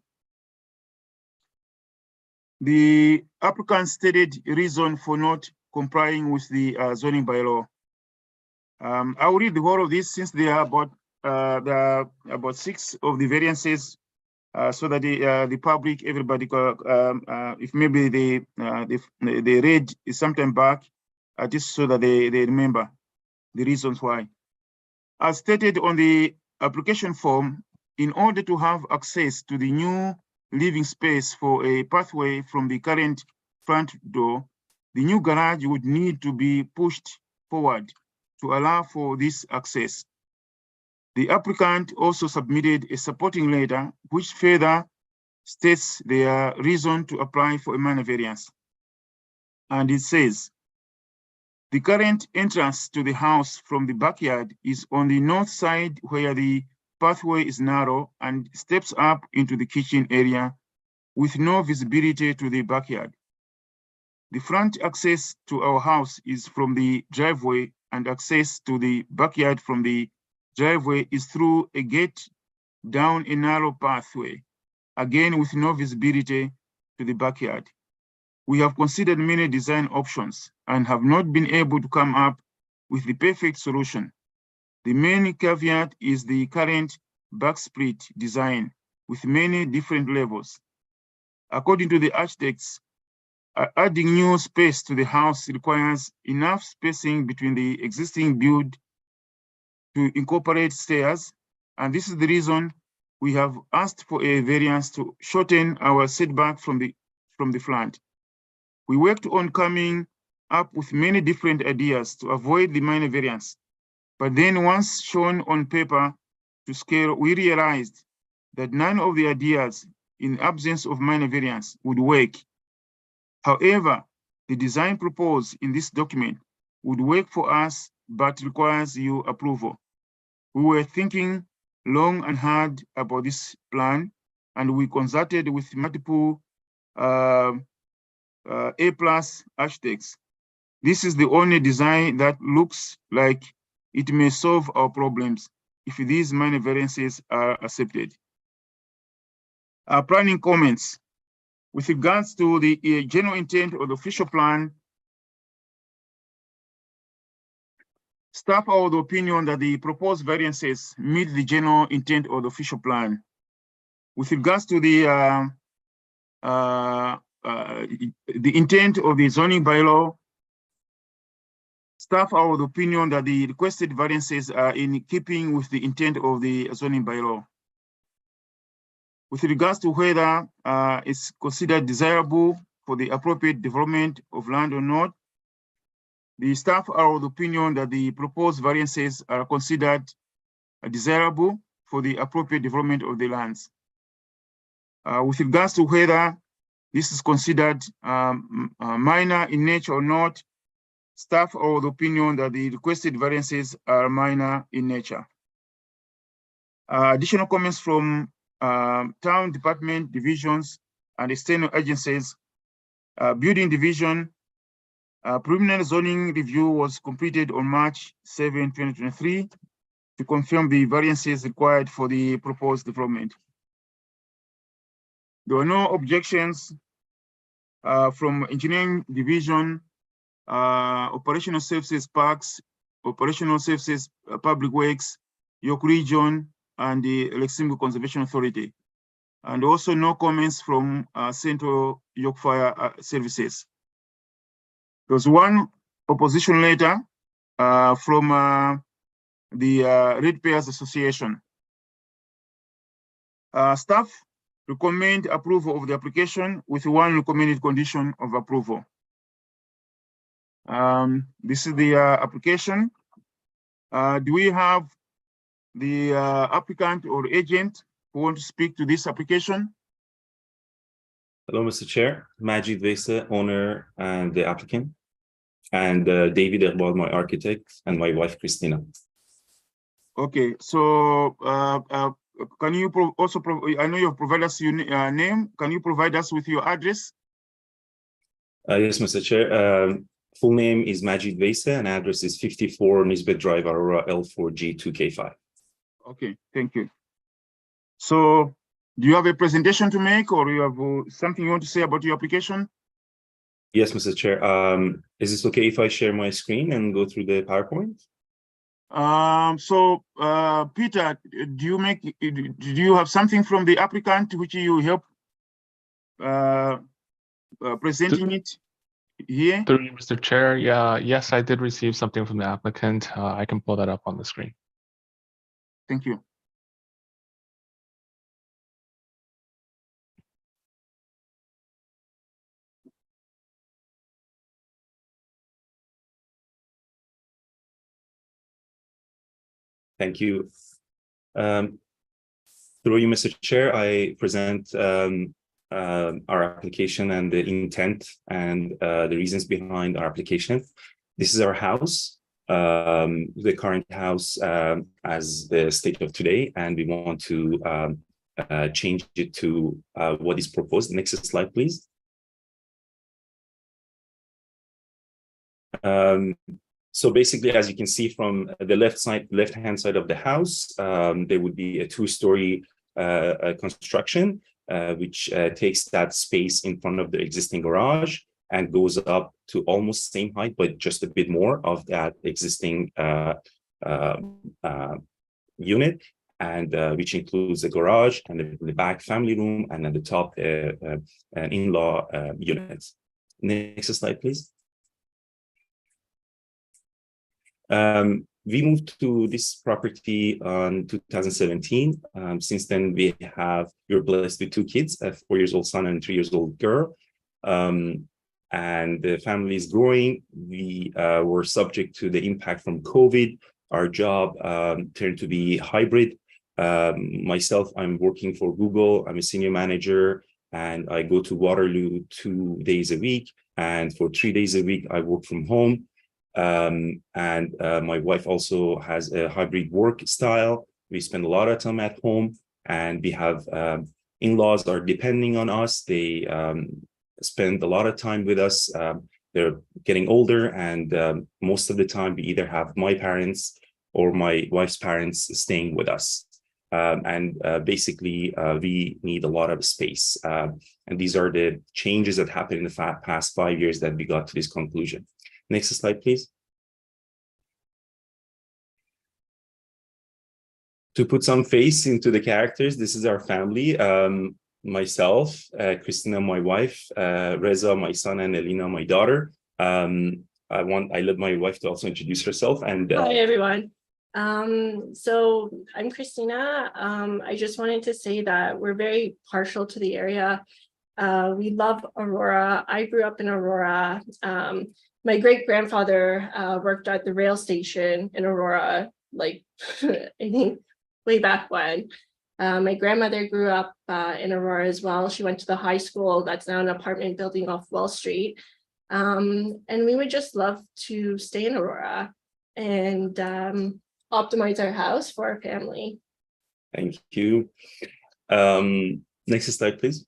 The applicant stated reason for not complying with the zoning bylaw. I will read the whole of this since there are about 6 of the variances so that the public, everybody, if maybe they read sometime back, just so that they remember the reasons why. As stated on the application form, in order to have access to the new living space for a pathway from the current front door, the new garage would need to be pushed forward to allow for this access. The applicant also submitted a supporting letter which further states their reason to apply for a minor variance. And it says, the current entrance to the house from the backyard is on the north side where the pathway is narrow and steps up into the kitchen area with no visibility to the backyard. The front access to our house is from the driveway, and access to the backyard from the driveway is through a gate down a narrow pathway, again with no visibility to the backyard. We have considered many design options and have not been able to come up with the perfect solution. The main caveat is the current backsplit design with many different levels. According to the architects, adding new space to the house requires enough spacing between the existing build to incorporate stairs, and this is the reason we have asked for a variance to shorten our setback from the front. We worked on coming up with many different ideas to avoid the minor variance, but then once shown on paper to scale, we realized that none of the ideas in absence of minor variance would work. However, the design proposed in this document would work for us, but requires your approval. We were thinking long and hard about this plan, and we consulted with multiple A+ architects. This is the only design that looks like it may solve our problems if these minor variances are accepted. Planning comments. With regards to the general intent of the official plan, staff are of the opinion that the proposed variances meet the general intent of the official plan. With regards to the intent of the zoning bylaw, staff are of the opinion that the requested variances are in keeping with the intent of the zoning bylaw. With regards to whether it's considered desirable for the appropriate development of land or not, the staff are of the opinion that the proposed variances are considered desirable for the appropriate development of the lands. With regards to whether this is considered minor in nature or not, staff are of the opinion that the requested variances are minor in nature. Additional comments from town department divisions and external agencies. Building division, preliminary zoning review was completed on March 7, 2023 to confirm the variances required for the proposed development. There were no objections from engineering division, operational services parks, operational services public works, York Region, and the Lake Simcoe Conservation Authority, and also no comments from Central York Fire Services. There was one opposition letter from the Ratepayers Association. Staff recommend approval of the application with one recommended condition of approval. This is the application. Do we have the applicant or agent who want to speak to this application? Hello, Mr. Chair. Majid Vesa, owner and the applicant, and David Erbal, my architect, and my wife, Christina. Okay, so can you also, I know you've provided us your name. Can you provide us with your address? Yes, Mr. Chair. Full name is Majid Vesa, and address is 54 Nisbet Drive, Aurora, L4G2K5. Okay, thank you. So, do you have a presentation to make, or you have something you want to say about your application? Yes, Mr. Chair. Is this okay if I share my screen and go through the PowerPoint? Peter, do you have something from the applicant which you help presenting it here? Through you, Mr. Chair, yeah, yes, I did receive something from the applicant. I can pull that up on the screen. Thank you. Thank you. Through you, Mr. Chair, I present our application and the intent and the reasons behind our application. This is our house, the current house as the state of today, and we want to change it to what is proposed. Next slide, please. So basically, as you can see from the left-hand side of the house, there would be a two-story construction, which takes that space in front of the existing garage and goes up to almost same height, but just a bit more of that existing unit, and which includes a garage and the back family room, and at the top an in-law unit. Next slide, please. We moved to this property in 2017. Since then, we're blessed with two kids, a 4-year-old son and a 3-year-old girl. And the family is growing. We were subject to the impact from COVID. Our job turned to be hybrid. Myself, I'm working for Google. I'm a senior manager, and I go to Waterloo 2 days a week. And for 3 days a week, I work from home. My wife also has a hybrid work style. We spend a lot of time at home, and we have in-laws are depending on us. They spend a lot of time with us. They're getting older, and most of the time we either have my parents or my wife's parents staying with us. Basically, we need a lot of space. And these are the changes that happened in the past 5 years that we got to this conclusion. Next slide, please. To put some face into the characters, this is our family. Myself, Christina, my wife, Reza, my son, and Elena, my daughter. I'd let my wife to also introduce herself. And hi, everyone. So I'm Christina. I just wanted to say that we're very partial to the area. We love Aurora. I grew up in Aurora. My great-grandfather worked at the rail station in Aurora, like I think way back when. My grandmother grew up in Aurora as well. She went to the high school that's now an apartment building off Wall Street. And we would just love to stay in Aurora and optimize our house for our family. Thank you. Next slide, please.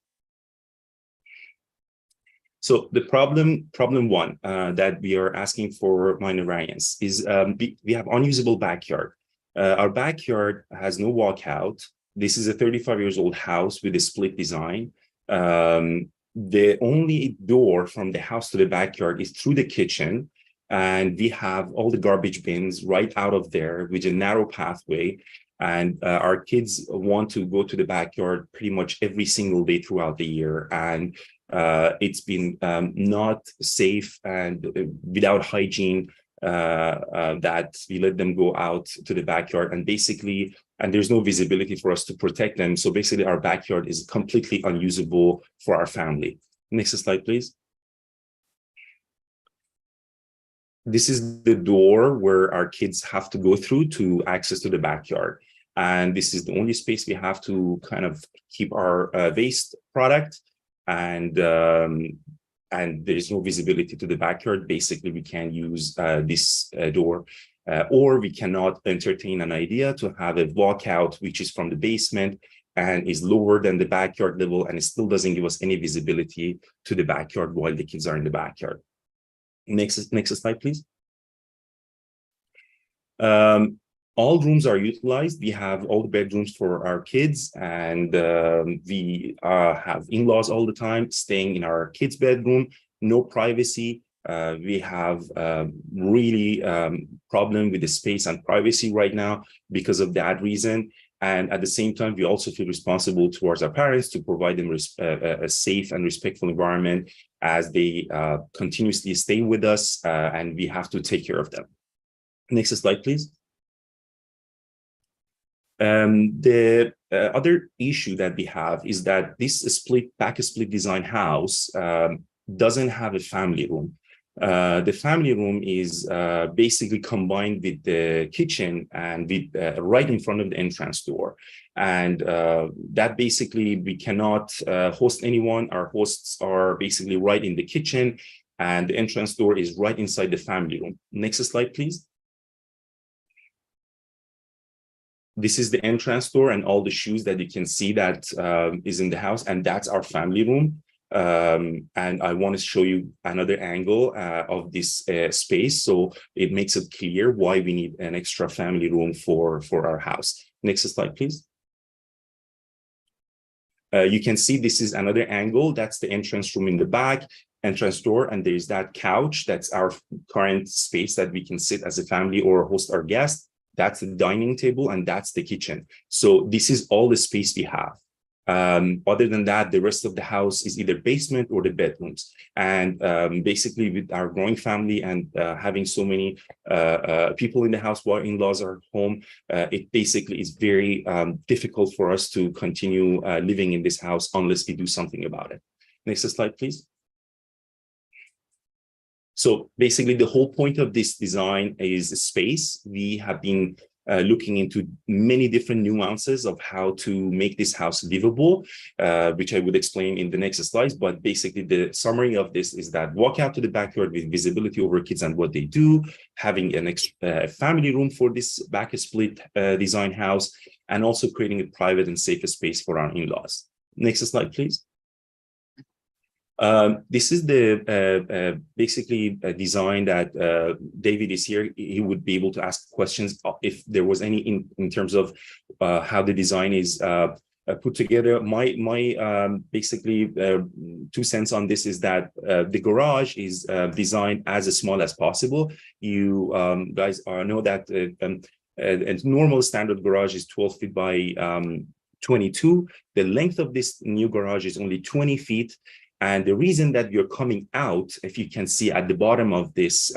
So the problem one that we are asking for minor variance is we have unusable backyard. Our backyard has no walkout. This is a 35-year-old house with a split design. The only door from the house to the backyard is through the kitchen, and we have all the garbage bins right out of there with a narrow pathway. And our kids want to go to the backyard pretty much every single day throughout the year. And it's been not safe and without hygiene that we let them go out to the backyard, and basically, and there's no visibility for us to protect them. So basically our backyard is completely unusable for our family. Next slide, please. This is the door where our kids have to go through to access to the backyard. And this is the only space we have to kind of keep our waste product. And there is no visibility to the backyard. Basically, we can use this door, or we cannot entertain an idea to have a walkout, which is from the basement and is lower than the backyard level, and it still doesn't give us any visibility to the backyard while the kids are in the backyard. Next slide, please. All rooms are utilized. We have all the bedrooms for our kids, and we have in-laws all the time staying in our kids' bedroom. No privacy. We have really problem with the space and privacy right now because of that reason. And at the same time, we also feel responsible towards our parents to provide them a safe and respectful environment as they continuously stay with us, and we have to take care of them. Next slide, please. The other issue that we have is that this back split design house doesn't have a family room. The family room is basically combined with the kitchen and with right in front of the entrance door. And that basically we cannot host anyone. Our hosts are basically right in the kitchen, and the entrance door is right inside the family room. Next slide, please. This is the entrance door and all the shoes that you can see that is in the house, and that's our family room. And I want to show you another angle of this space, so it makes it clear why we need an extra family room for our house. Next slide, please. You can see this is another angle. That's the entrance room in the back, entrance door, and there's that couch. That's our current space that we can sit as a family or host our guests. That's the dining table, and that's the kitchen. So this is all the space we have. Other than that, the rest of the house is either basement or the bedrooms. And basically with our growing family and having so many people in the house while in-laws are home, it basically is very difficult for us to continue living in this house unless we do something about it. Next slide, please. So basically the whole point of this design is space. We have been looking into many different nuances of how to make this house livable, which I would explain in the next slides. But basically the summary of this is that walk out to the backyard with visibility over kids and what they do, having a family room for this back split design house, and also creating a private and safe space for our in-laws. Next slide, please. This is the basically a design that David is here. He would be able to ask questions if there was any in terms of how the design is put together. My basically 2 cents on this is that the garage is designed as small as possible. You guys know that a normal standard garage is 12 feet by 22. The length of this new garage is only 20 feet. And the reason that you're coming out, if you can see at the bottom of this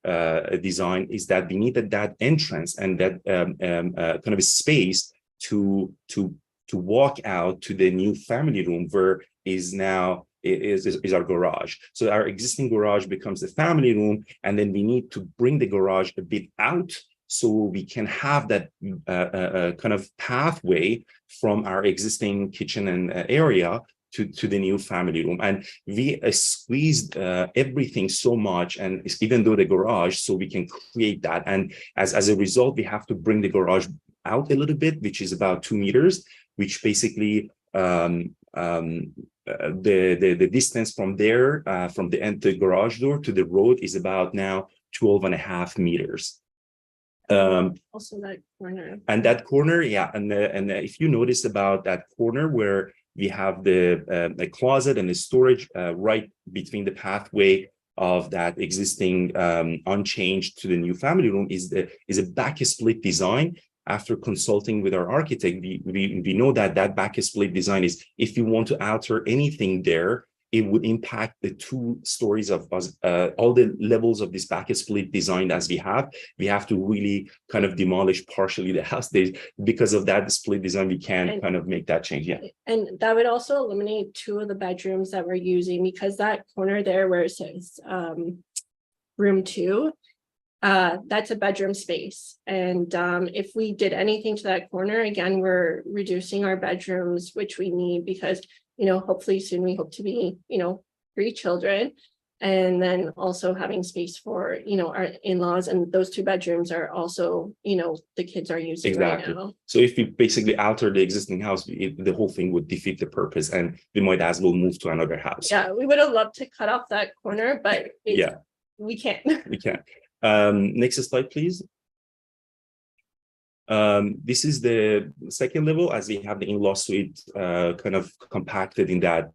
design, is that we needed that entrance and that kind of a space to walk out to the new family room, where is now is our garage. So our existing garage becomes the family room, and then we need to bring the garage a bit out so we can have that kind of pathway from our existing kitchen and area to the new family room. And we squeezed everything so much, and even though the garage, so we can create that. And as a result, we have to bring the garage out a little bit, which is about 2 meters, which basically the distance from there, from the end the garage door to the road is about now 12.5 meters. Also that corner. And that corner, yeah. And if you notice about that corner where we have the closet and the storage right between the pathway of that existing unchanged to the new family room is a back split design. After consulting with our architect, we know that back split design is, if you want to alter anything there, it would impact the 2 stories of all the levels of this back split design as we have. We have to really kind of demolish partially the house. Because of that split design, we can kind of make that change. Yeah. And that would also eliminate 2 of the bedrooms that we're using, because that corner there where it says room 2, that's a bedroom space. And if we did anything to that corner, again, we're reducing our bedrooms, which we need, because hopefully soon we hope to be, 3 children, and then also having space for, our in-laws, and those 2 bedrooms are also, the kids are using exactly. right now. So if we basically alter the existing house, the whole thing would defeat the purpose, and we might as well move to another house. Yeah, we would have loved to cut off that corner, but we can't. We can't. Next slide, please. This is the second level, as we have the in-law suite kind of compacted in that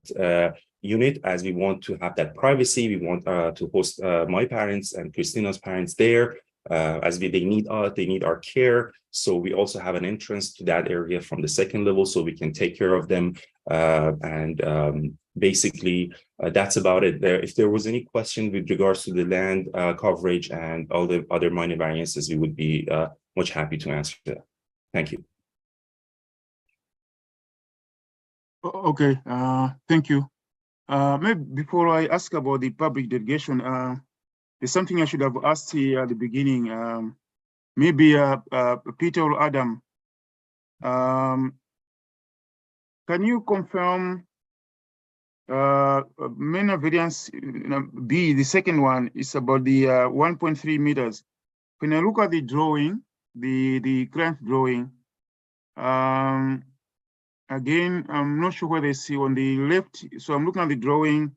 unit, as we want to have that privacy. We want to host my parents and Christina's parents there, as they need our care. So we also have an entrance to that area from the second level, so we can take care of them. Basically, that's about it. If there was any question with regards to the land coverage and all the other minor variances, we would be much happy to answer that. Thank you. Okay, thank you. Maybe before I ask about the public delegation, there's something I should have asked here at the beginning. Maybe Peter or Adam, can you confirm minor variance B, the second one, is about the 1.3 meters. When I look at the drawing, the current drawing, again, I'm not sure whether it's on the left. So I'm looking at the drawing,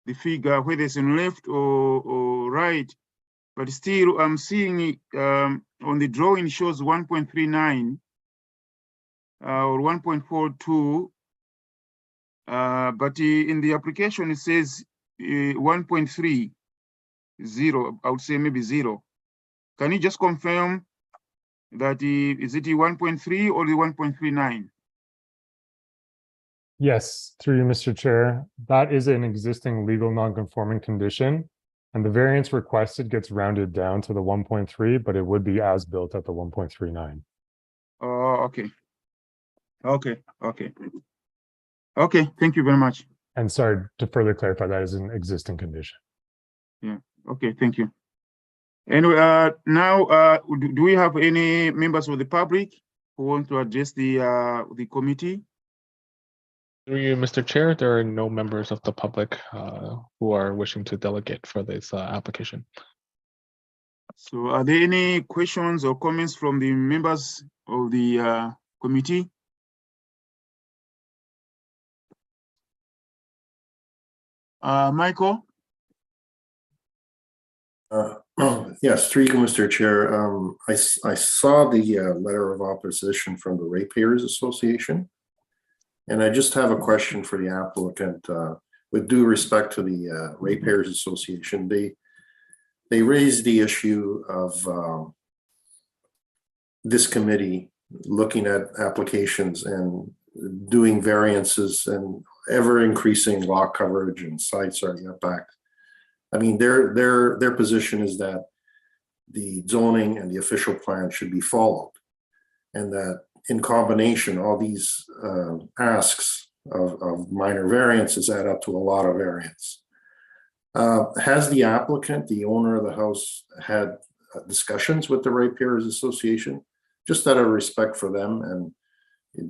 the figure, whether it's on left or right, but still I'm seeing it on the drawing shows 1.39 or 1.42. But in the application, it says 1.30. I would say maybe 0. Can you just confirm that is it the 1.3 or the 1.39? Yes, through you, Mr. Chair. That is an existing legal non-conforming condition, and the variance requested gets rounded down to the 1.3, but it would be as built at the 1.39. Oh, okay. Okay, thank you very much. And sorry, to further clarify, that is an existing condition. Yeah, okay, thank you. Anyway, now, do we have any members of the public who want to address the committee? Through you, Mr. Chair, there are no members of the public who are wishing to delegate for this application. So are there any questions or comments from the members of the committee? Michael? Yes, through you, Mr. Chair. I saw the letter of opposition from the Ratepayers Association. And I just have a question for the applicant. With due respect to the Ratepayers Association, they raised the issue of this committee looking at applications and doing variances and ever increasing lot coverage and side setback. I mean, their position is that the zoning and the official plan should be followed, and that in combination, all these asks of minor variances add up to a lot of variance. Has the applicant, the owner of the house, had discussions with the Ratepayers Association, just out of respect for them? And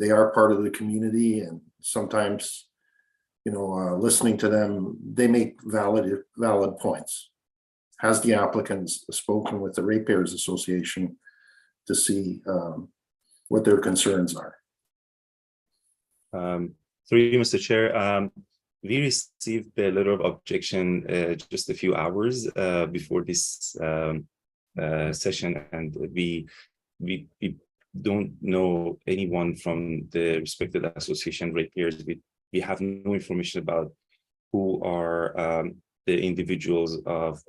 they are part of the community, and sometimes, you know, listening to them, they make valid points. Has the applicant spoken with the Ratepayers Association to see what their concerns are? Through you, Mr. Chair, we received a letter of objection just a few hours before this session, and we don't know anyone from the respected association Ratepayers. We have no information about who are the individuals of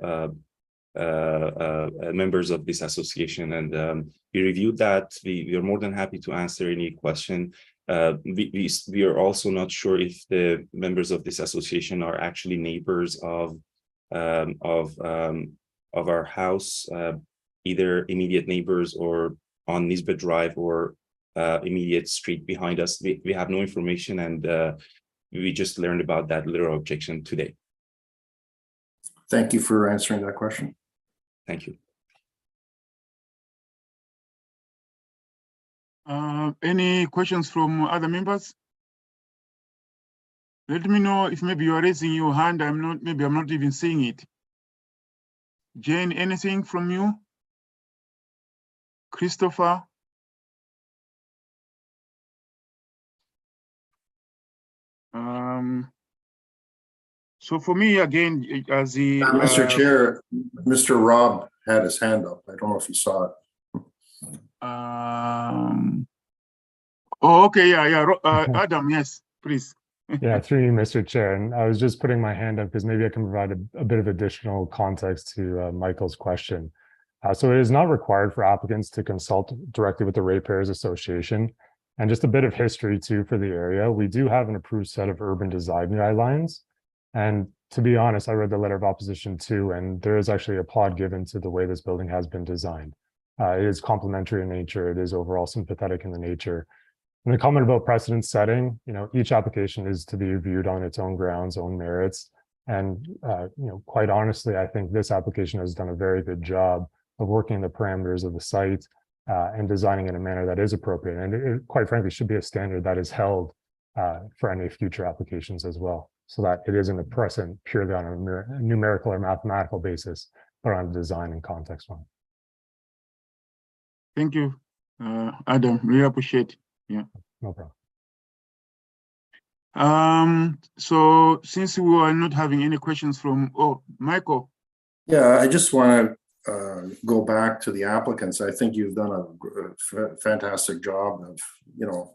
members of this association, and we reviewed that. We are more than happy to answer any question. We are also not sure if the members of this association are actually neighbors of our house, either immediate neighbors or on Nisbet Drive or immediate street behind us. We have no information, and we just learned about that letter of objection today. Thank you for answering that question. Thank you. Any questions from other members? Let me know if maybe you are raising your hand. Maybe I'm not even seeing it. Jane, anything from you? Christopher? So for me, again, as the Mr. Chair, Mr. Rob had his hand up. I don't know if you saw it. Oh, okay, yeah. Adam, yes, please. Yeah, through you, Mr. Chair. And I was just putting my hand up because maybe I can provide a bit of additional context to Michael's question. So it is not required for applicants to consult directly with the Ratepayers Association. And just a bit of history too for the area. We do have an approved set of urban design guidelines. And to be honest, I read the letter of opposition too, and there is actually applaud given to the way this building has been designed. It is complementary in nature. It is overall sympathetic in the nature. And the comment about precedent setting, each application is to be reviewed on its own grounds, own merits. And, quite honestly, I think this application has done a very good job of working the parameters of the site and designing in a manner that is appropriate. And it quite frankly, should be a standard that is held for any future applications as well, so that it isn't a precedent purely on a numerical or mathematical basis, but on a design and context one. Thank you, Adam. Really appreciate it. Yeah. No problem. So since we are not having any questions from, Michael. Yeah, I just want to go back to the applicants. I think you've done a fantastic job of,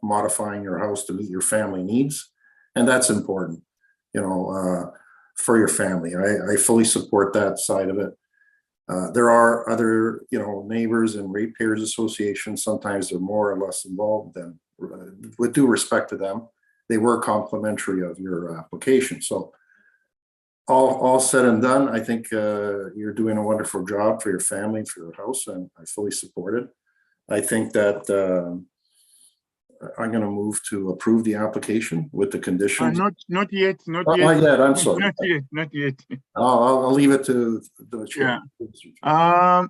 modifying your house to meet your family needs. And that's important, for your family. I fully support that side of it. There are other, neighbors and ratepayers associations. Sometimes they're more or less involved, and with due respect to them, they were complimentary of your application. So all said and done, I think you're doing a wonderful job for your family, for your house, and I fully support it. I think that I'm going to move to approve the application with the conditions. Not yet. Not yet. I'm sorry. Not yet. I'll leave it to the chair. Yeah.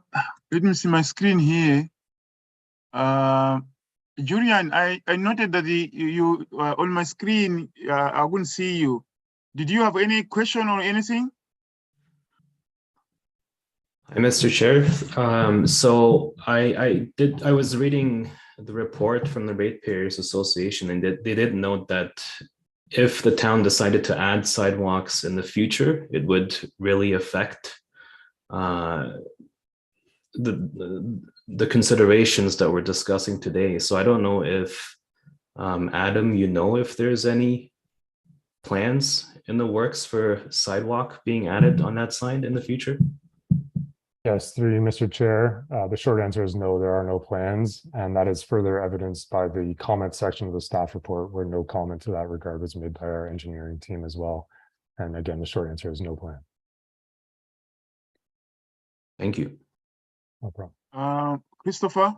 Let me see my screen here. Julian, I noted that you on my screen, I wouldn't see you. Did you have any question or anything? Hi, Mr. Chair. So I was reading the report from the Ratepayers Association, and they did note that if the town decided to add sidewalks in the future, it would really affect the considerations that we're discussing today. So I don't know if, Adam, if there's any plans in the works for sidewalk being added on that side in the future? Yes, through you, Mr. Chair. The short answer is no, there are no plans. And that is further evidenced by the comment section of the staff report, where no comment to that regard was made by our engineering team as well. And again, the short answer is no plan. Thank you. No problem. Christopher?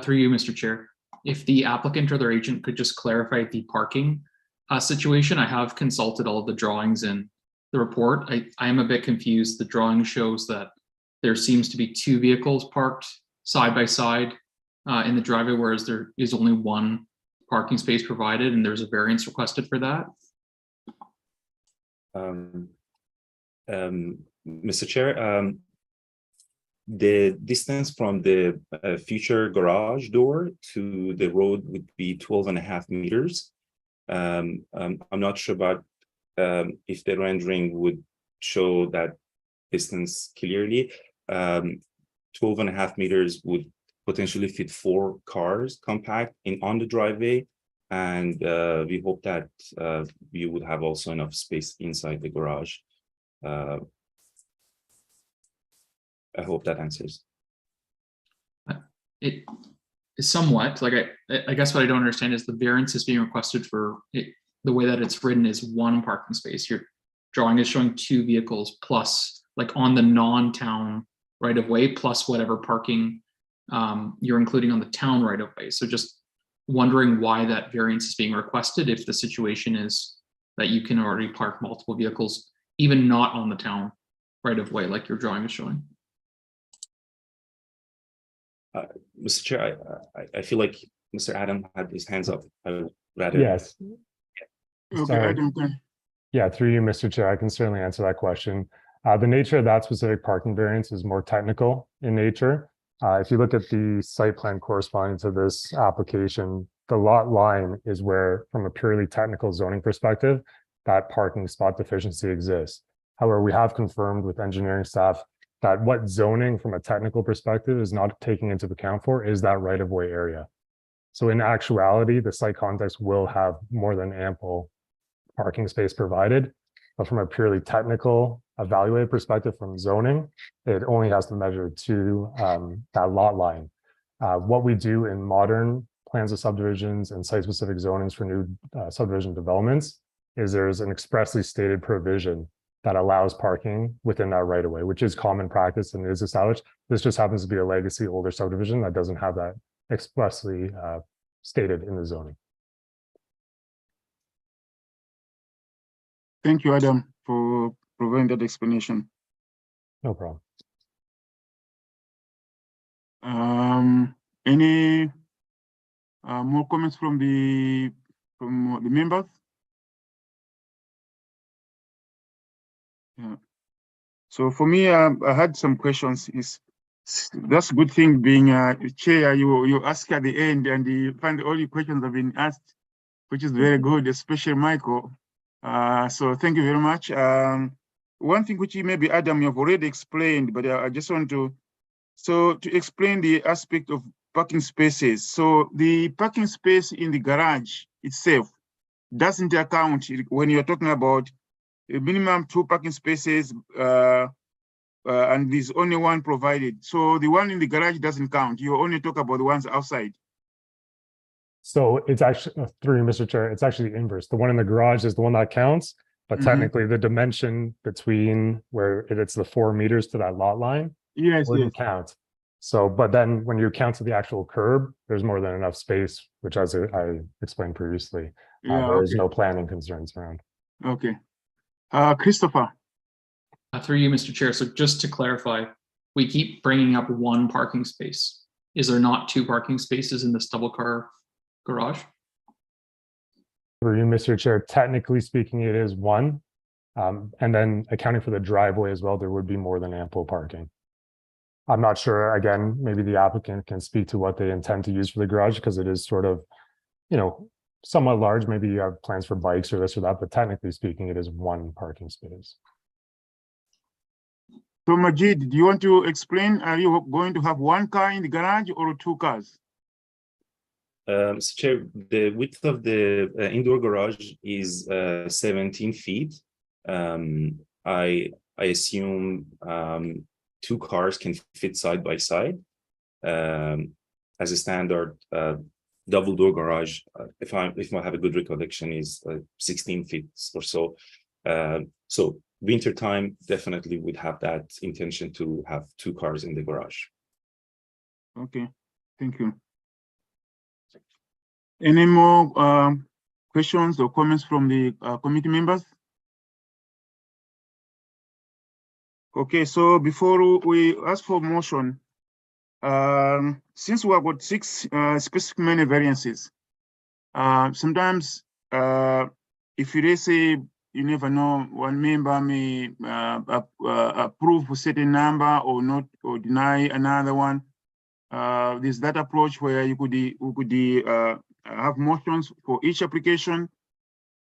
Through you, Mr. Chair. If the applicant or their agent could just clarify the parking situation. I have consulted all of the drawings in the report. I am a bit confused. The drawing shows that there seems to be two vehicles parked side by side in the driveway, whereas there is only one parking space provided, and there's a variance requested for that. Mr. Chair, the distance from the future garage door to the road would be 12.5 meters. I'm not sure about if the rendering would show that distance clearly. 12.5 meters would potentially fit 4 cars compact on the driveway, and we hope that we would have also enough space inside the garage. I hope that answers. It is somewhat like I guess what I don't understand is the variance is being requested for it. The way that it's written is one parking space. Your drawing is showing 2 vehicles plus, like on the non-town right of way, plus whatever parking you're including on the town right of way. So just wondering why that variance is being requested if the situation is that you can already park multiple vehicles, even not on the town right of way, like your drawing is showing. Mr. Chair, I feel like Mr. Adam had his hands up. I would rather. Yes. Okay, Adam, yeah, through you, Mr. Chair, I can certainly answer that question. The nature of that specific parking variance is more technical in nature. If you look at the site plan corresponding to this application, the lot line is where, from a purely technical zoning perspective, that parking spot deficiency exists. However, we have confirmed with engineering staff that what zoning from a technical perspective is not taking into account for is that right-of-way area. So in actuality, the site context will have more than ample parking space provided. But from a purely technical evaluated perspective from zoning, it only has to measure to that lot line. What we do in modern plans of subdivisions and site-specific zonings for new subdivision developments is there's an expressly stated provision that allows parking within that right of way, which is common practice and is established. This just happens to be a legacy older subdivision that doesn't have that expressly stated in the zoning. Thank you, Adam, for providing that explanation. No problem. Any more comments from the members? Yeah. So for me, I had some questions. That's a good thing being chair. You ask at the end, and you find all your questions have been asked, which is very good, especially Michael. So thank you very much. One thing which maybe Adam, you've already explained, but I just want to explain the aspect of parking spaces. So the parking space in the garage itself doesn't account when you're talking about a minimum 2 parking spaces, and there's only 1 provided. So the one in the garage doesn't count. You only talk about the ones outside. So it's actually, through Mr. Chair, it's actually the inverse. The one in the garage is the one that counts, but technically the dimension between where it's the 4 meters to that lot line wouldn't count. So, but then when you count to the actual curb, there's more than enough space, which as I explained previously, there is no planning concerns around. Okay. Christopher. Through you, Mr. Chair. So just to clarify, we keep bringing up 1 parking space. Is there not 2 parking spaces in this double car garage? For you, Mr. Chair, technically speaking, it is 1. And then accounting for the driveway as well, there would be more than ample parking. I'm not sure, again, maybe the applicant can speak to what they intend to use for the garage, because it is sort of, somewhat large. Maybe you have plans for bikes or this or that, but technically speaking, it is 1 parking space. So Majid, do you want to explain? Are you going to have 1 car in the garage or 2 cars? Mr. Chair, the width of the indoor garage is 17 feet. I assume 2 cars can fit side by side. As a standard double door garage, if I have a good recollection, is 16 feet or so. So winter time definitely would have that intention to have 2 cars in the garage. Okay, thank you. Any more questions or comments from the committee members? Okay, so before we ask for motion, since we have got 6 specific minor variances, sometimes if you say, you never know, one member may approve a certain number or not, or deny another one. There's that approach where we could have motions for each application.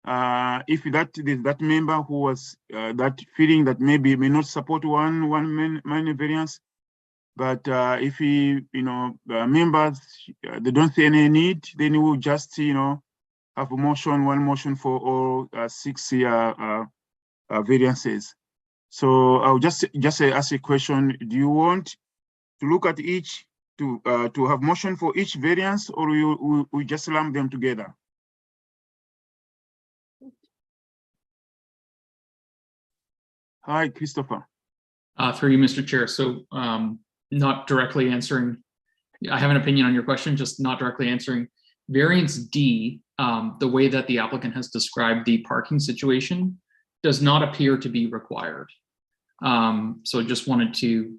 If that member who was that feeling that maybe may not support one minor variance, but if members they don't see any need, then we will just have one motion for all 6 variances. So I'll just ask a question: do you want to look at each to have motion for each variance, or we just lump them together? Hi, Christopher. Through you, Mr. Chair. So not directly answering, I have an opinion on your question, just not directly answering. Variance D, the way that the applicant has described the parking situation does not appear to be required. So just wanted to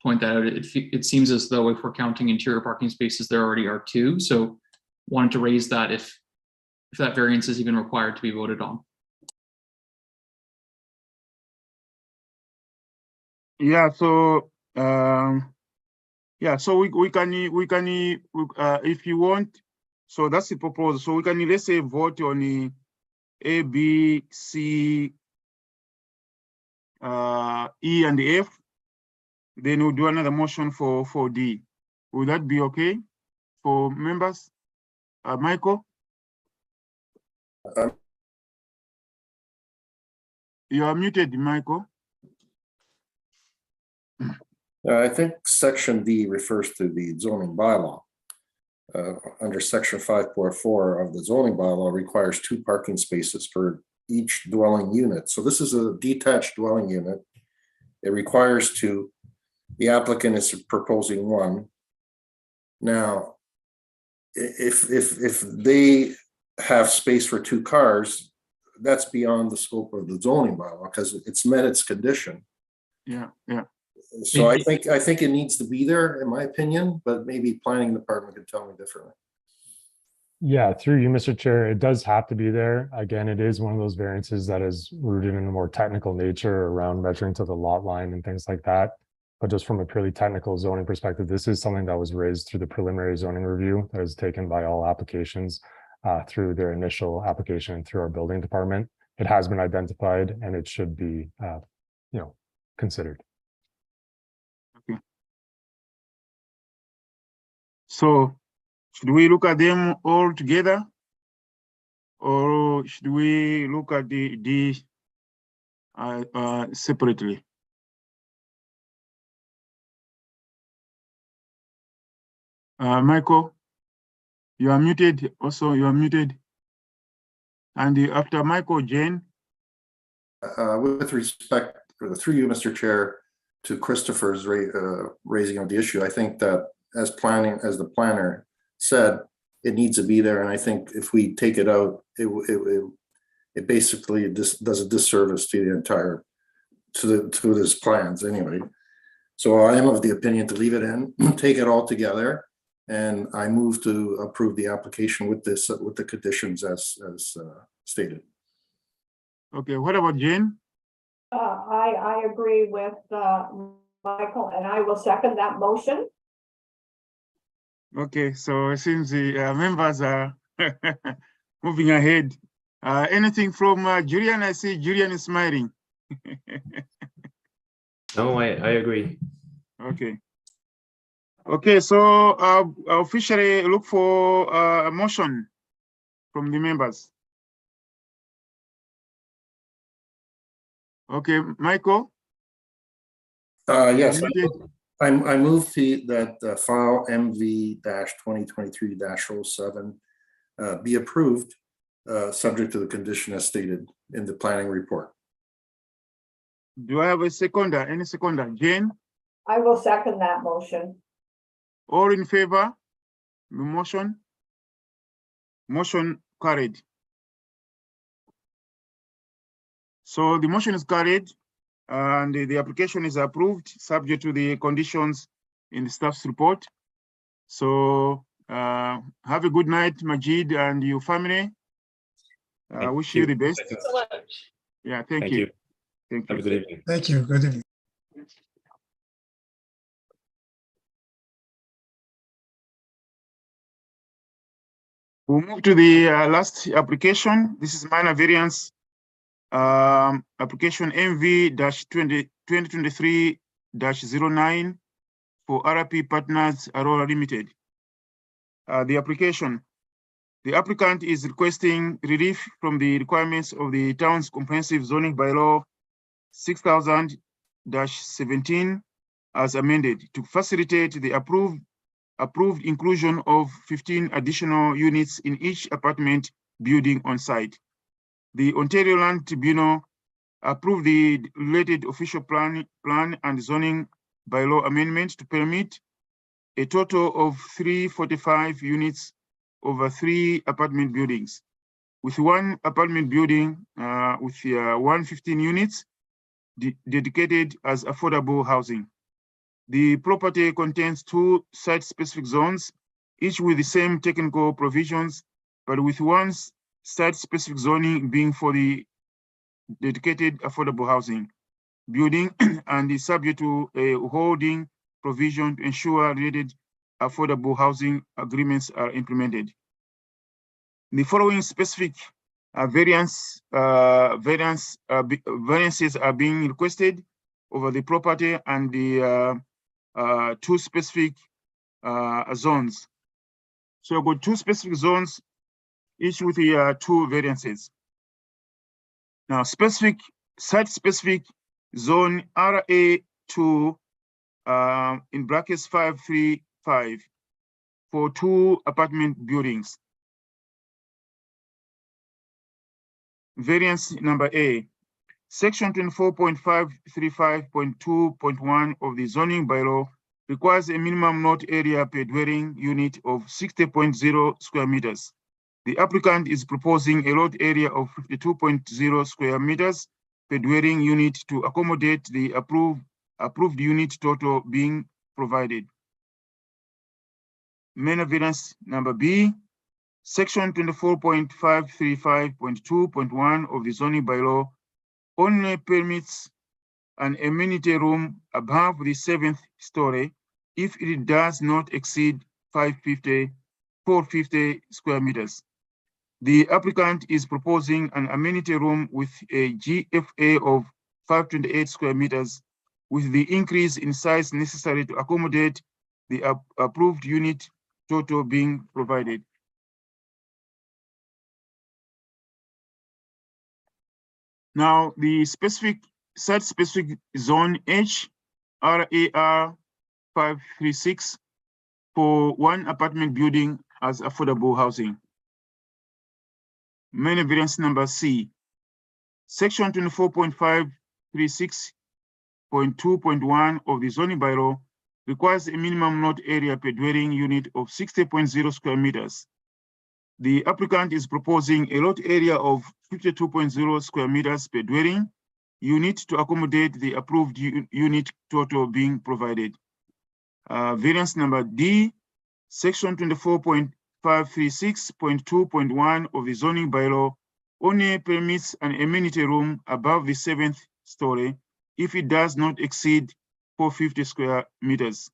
point that out. It seems as though if we're counting interior parking spaces, there already are 2. So wanted to raise that if that variance is even required to be voted on. Yeah, so so we can if you want, so that's the proposal. So we can, let's say, vote on the A, B, C, E, and the F. Then we'll do another motion for D. Would that be okay for members? Michael? Um, You are muted, Michael. I think section D refers to the zoning bylaw. Under section 5.4 of the zoning bylaw requires 2 parking spaces for each dwelling unit. So this is a detached dwelling unit. It requires 2. The applicant is proposing 1. Now, if they have space for 2 cars, that's beyond the scope of the zoning bylaw because it's met its condition. Yeah. So I think it needs to be there, in my opinion, but maybe planning department could tell me differently. Yeah, through you, Mr. Chair, it does have to be there. Again, it is one of those variances that is rooted in a more technical nature around measuring to the lot line and things like that. But just from a purely technical zoning perspective, this is something that was raised through the preliminary zoning review that is taken by all applications through their initial application and through our building department. It has been identified and it should be, considered. Okay. So should we look at them all together? Or should we look at the separately? Michael, you are muted. Also, you are muted. And after Michael, Jane. With respect, through you, Mr. Chair, to Christopher's raising of the issue, I think that as the planner said, it needs to be there. And I think if we take it out, it basically does a disservice to the entire, to his plans anyway. So I am of the opinion to leave it in, take it all together. And I move to approve the application with the conditions as stated. Okay, what about Jane? I agree with Michael, and I will second that motion. Okay, so it seems the members are moving ahead. Anything from Julian? I see Julian is smiling. No, I agree. Okay. Okay, so I'll officially look for a motion from the members. Okay, Michael? Yes, I move that file MV-2023-07 be approved, subject to the condition as stated in the planning report. Do I have a seconder? Any seconder? Jane? I will second that motion. All in favor? The motion? Motion carried. So the motion is carried and the application is approved subject to the conditions in the staff's report. So have a good night, Majid and your family. I wish you the best. Thank you so much. Yeah, thank you. Thank you. Have a good evening. Thank you. Good evening. We'll move to the last application. This is minor variance application MV-2023-09 for RP Partners Aurora Limited. The applicant is requesting relief from the requirements of the town's comprehensive zoning bylaw 6000-17 as amended to facilitate the approved inclusion of 15 additional units in each apartment building on site. The Ontario Land Tribunal approved the related official plan and zoning bylaw amendment to permit a total of 345 units over 3 apartment buildings, with 1 apartment building with 115 units dedicated as affordable housing. The property contains 2 site-specific zones, each with the same technical provisions, but with 1 site-specific zoning being for the dedicated affordable housing building and is subject to a holding provision to ensure related affordable housing agreements are implemented. The following specific variances are being requested over the property and the 2 specific zones. So I've got two specific zones, each with the two variances. Now, site-specific zone RA2 in brackets 535 for two apartment buildings. Variance number A, section 24.535.2.1 of the zoning bylaw requires a minimum lot area per dwelling unit of 60.0 square meters. The applicant is proposing a lot area of 52.0 square meters per dwelling unit to accommodate the approved unit total being provided. Minor variance number B, section 24.535.2.1 of the zoning bylaw only permits an amenity room above the 7th story if it does not exceed 450 square meters. The applicant is proposing an amenity room with a GFA of 528 square meters with the increase in size necessary to accommodate the approved unit total being provided. Now, the site-specific zone H, RAR 536 for one apartment building as affordable housing. Minor variance number C, section 24.536.2.1 of the zoning bylaw requires a minimum lot area per dwelling unit of 60.0 square meters. The applicant is proposing a lot area of 52.0 square meters per dwelling unit to accommodate the approved unit total being provided. Variance number D, section 24.536.2.1 of the zoning bylaw only permits an amenity room above the 7th story if it does not exceed 450 square meters.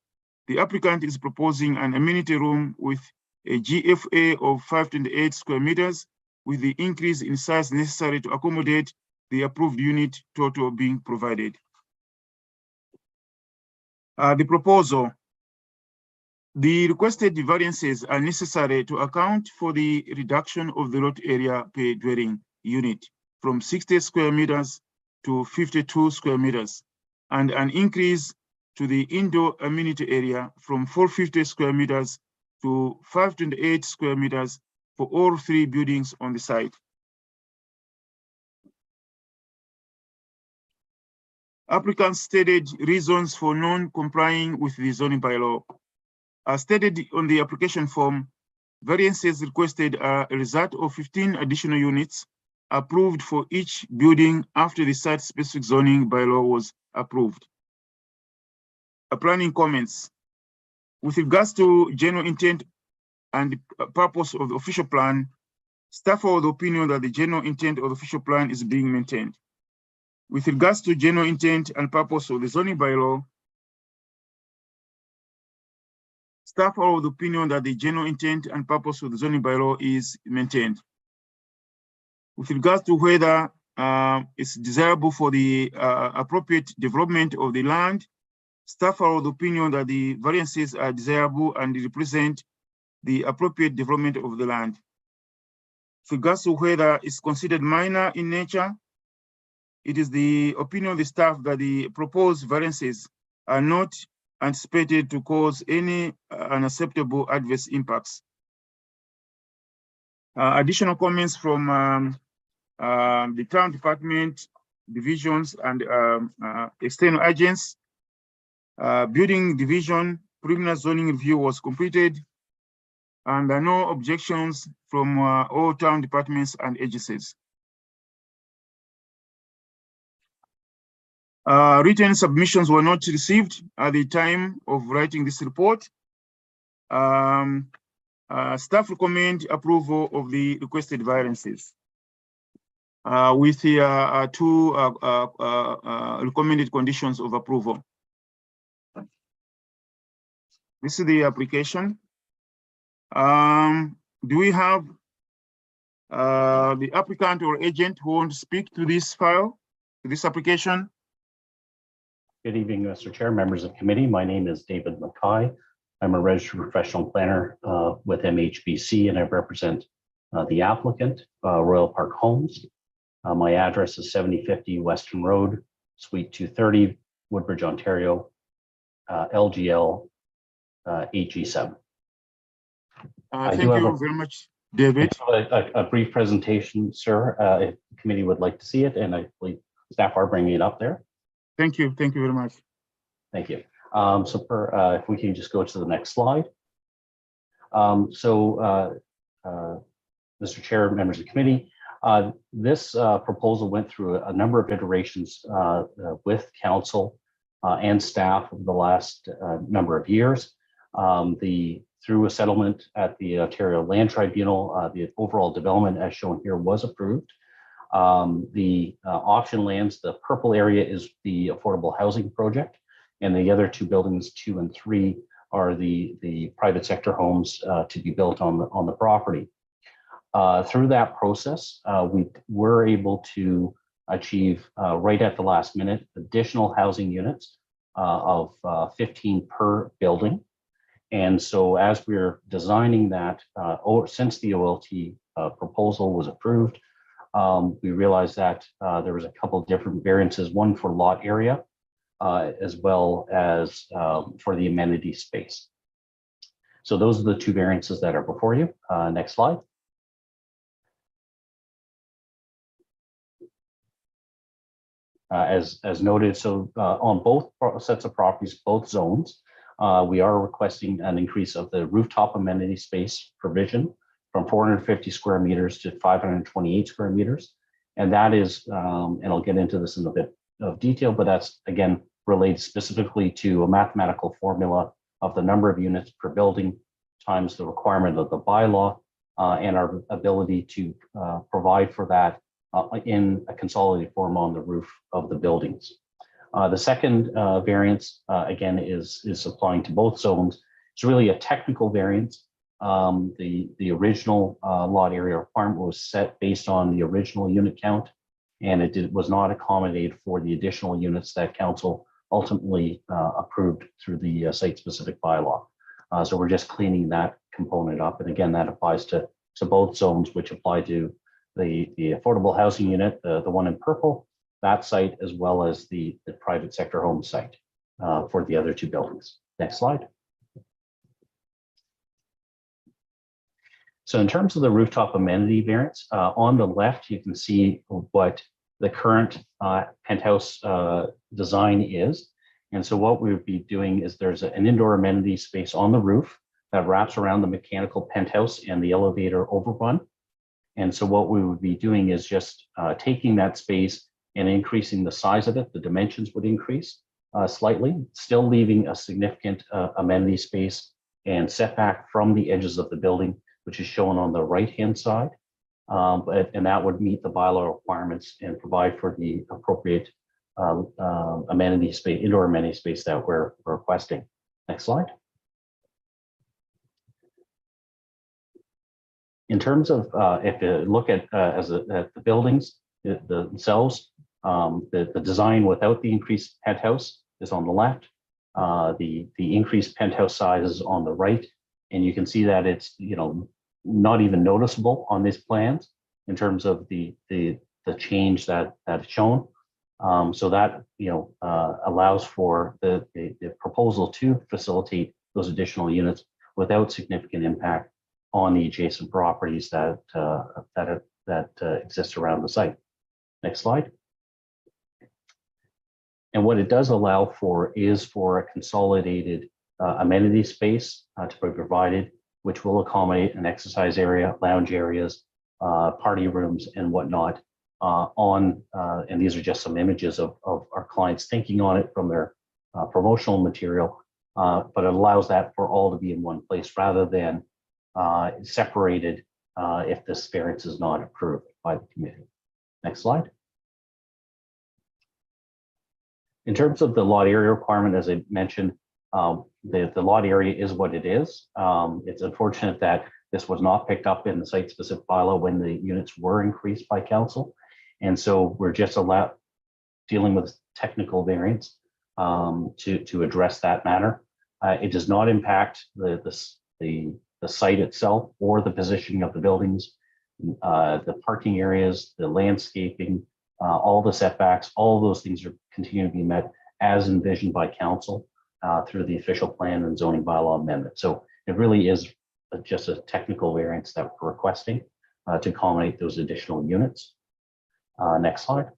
The applicant is proposing an amenity room with a GFA of 528 square meters with the increase in size necessary to accommodate the approved unit total being provided. The proposal. The requested variances are necessary to account for the reduction of the lot area per dwelling unit from 60 square meters to 52 square meters and an increase to the indoor amenity area from 450 square meters to 528 square meters for all three buildings on the site. Applicants stated reasons for non-complying with the zoning bylaw. As stated on the application form, variances requested are a result of 15 additional units approved for each building after the site-specific zoning bylaw was approved. Planning comments. With regards to general intent and purpose of the official plan, staff are of the opinion that the general intent of the official plan is being maintained. With regards to general intent and purpose of the zoning bylaw, staff are of the opinion that the general intent and purpose of the zoning bylaw is maintained. With regards to whether it's desirable for the appropriate development of the land, staff are of the opinion that the variances are desirable and represent the appropriate development of the land. With regards to whether it's considered minor in nature, it is the opinion of the staff that the proposed variances are not anticipated to cause any unacceptable adverse impacts. Additional comments from the town department, divisions, and external agents. Building division preliminary zoning review was completed, and there are no objections from all town departments and agencies. Written submissions were not received at the time of writing this report. Staff recommend approval of the requested variances with the two recommended conditions of approval. This is the application. Do we have the applicant or agent who want to speak to this file, to this application? Good evening, Mr. Chair, members of committee. My name is David Mackay. I'm a registered professional planner with MHBC, and I represent the applicant, Royal Park Homes. My address is 7050 Western Road, Suite 230, Woodbridge, Ontario, LGL 8G7. Thank you very much, David. A brief presentation, sir, if the committee would like to see it, and I believe staff are bringing it up there. Thank you very much. Thank you. If we can just go to the next slide. Mr. Chair, members of the committee, this proposal went through a number of iterations with council and staff over the last number of years. Through a settlement at the Ontario Land Tribunal, the overall development as shown here was approved. The auction lands, the purple area is the affordable housing project, and the other two buildings, 2 and 3, are the private sector homes to be built on the property. Through that process, we were able to achieve right at the last minute additional housing units of 15 per building. And so as we're designing that, since the OLT proposal was approved, we realized that there was a couple of different variances, one for lot area, as well as for the amenity space. So those are the two variances that are before you. Next slide. As noted, so on both sets of properties, both zones, we are requesting an increase of the rooftop amenity space provision from 450 square meters to 528 square meters. And that is, and I'll get into this in a bit of detail, but that's again related specifically to a mathematical formula of the number of units per building times the requirement of the bylaw and our ability to provide for that in a consolidated form on the roof of the buildings. The second variance, again, is applying to both zones. It's really a technical variance. The original lot area requirement was set based on the original unit count, and it was not accommodated for the additional units that council ultimately approved through the site-specific bylaw. So we're just cleaning that component up. And again, that applies to both zones, which apply to the affordable housing unit, the one in purple, that site, as well as the private sector home site for the other two buildings. Next slide. So in terms of the rooftop amenity variance, on the left, you can see what the current penthouse design is. And so what we would be doing is there's an indoor amenity space on the roof that wraps around the mechanical penthouse and the elevator overrun. And so what we would be doing is just taking that space and increasing the size of it. The dimensions would increase slightly, still leaving a significant amenity space and setback from the edges of the building, which is shown on the right-hand side. And that would meet the bylaw requirements and provide for the appropriate amenity space, indoor amenity space that we're requesting. Next slide. In terms of if you look at the buildings themselves, the design without the increased penthouse is on the left. The increased penthouse size is on the right, and you can see that it's not even noticeable on these plans in terms of the change that is shown. So that allows for the proposal to facilitate those additional units without significant impact on the adjacent properties that exist around the site. Next slide. And what it does allow for is for a consolidated amenity space to be provided, which will accommodate an exercise area, lounge areas, party rooms, and whatnot. And these are just some images of our clients thinking on it from their promotional material, but it allows that for all to be in one place rather than separated if this variance is not approved by the committee. Next slide. In terms of the lot area requirement, as I mentioned, the lot area is what it is. It's unfortunate that this was not picked up in the site-specific bylaw when the units were increased by council. And so we're just dealing with technical variance to address that matter. It does not impact the site itself or the positioning of the buildings, the parking areas, the landscaping, all the setbacks, all of those things are continue to be met as envisioned by council through the official plan and zoning bylaw amendment. So it really is just a technical variance that we're requesting to accommodate those additional units. Next slide.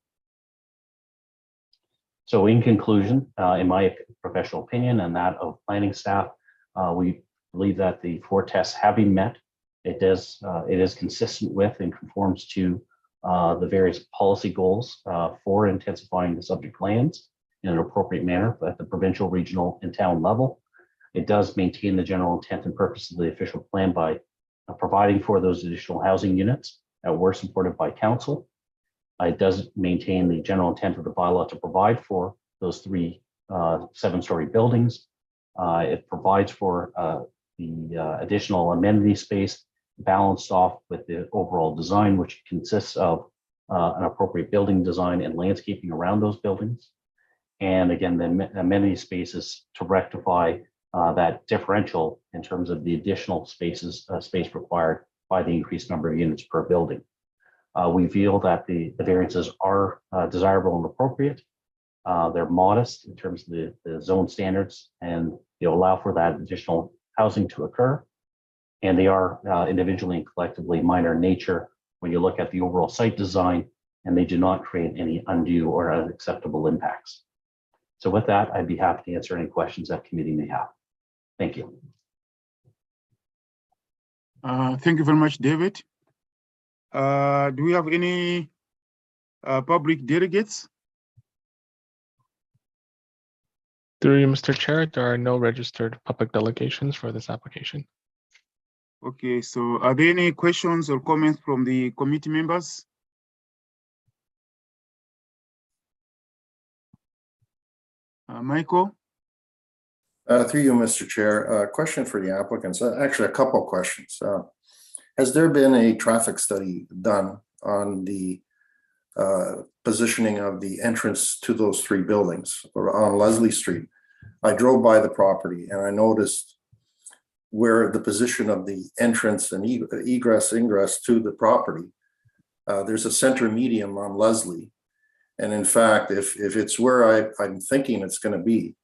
So in conclusion, in my professional opinion and that of planning staff, we believe that the 4 tests have been met. It is consistent with and conforms to the various policy goals for intensifying the subject lands in an appropriate manner at the provincial, regional, and town level. It does maintain the general intent and purpose of the official plan by providing for those additional housing units that were supported by council. It does maintain the general intent of the bylaw to provide for those 3 7-story buildings. It provides for the additional amenity space balanced off with the overall design, which consists of an appropriate building design and landscaping around those buildings. And again, the amenity spaces to rectify that differential in terms of the additional space required by the increased number of units per building. We feel that the variances are desirable and appropriate. They're modest in terms of the zone standards, and they allow for that additional housing to occur. And they are individually and collectively minor in nature when you look at the overall site design, and they do not create any undue or unacceptable impacts. So with that, I'd be happy to answer any questions that committee may have. Thank you. Thank you very much, David. Do we have any public delegates? Through you, Mr. Chair, there are no registered public delegations for this application. Okay, so are there any questions or comments from the committee members? Michael? Through you, Mr. Chair, question for the applicants, actually a couple of questions. Has there been a traffic study done on the positioning of the entrance to those 3 buildings or on Leslie Street? I drove by the property and I noticed where the position of the entrance and egress ingress to the property, there's a center medium on Leslie. And in fact, if it's where I'm thinking it's going to be,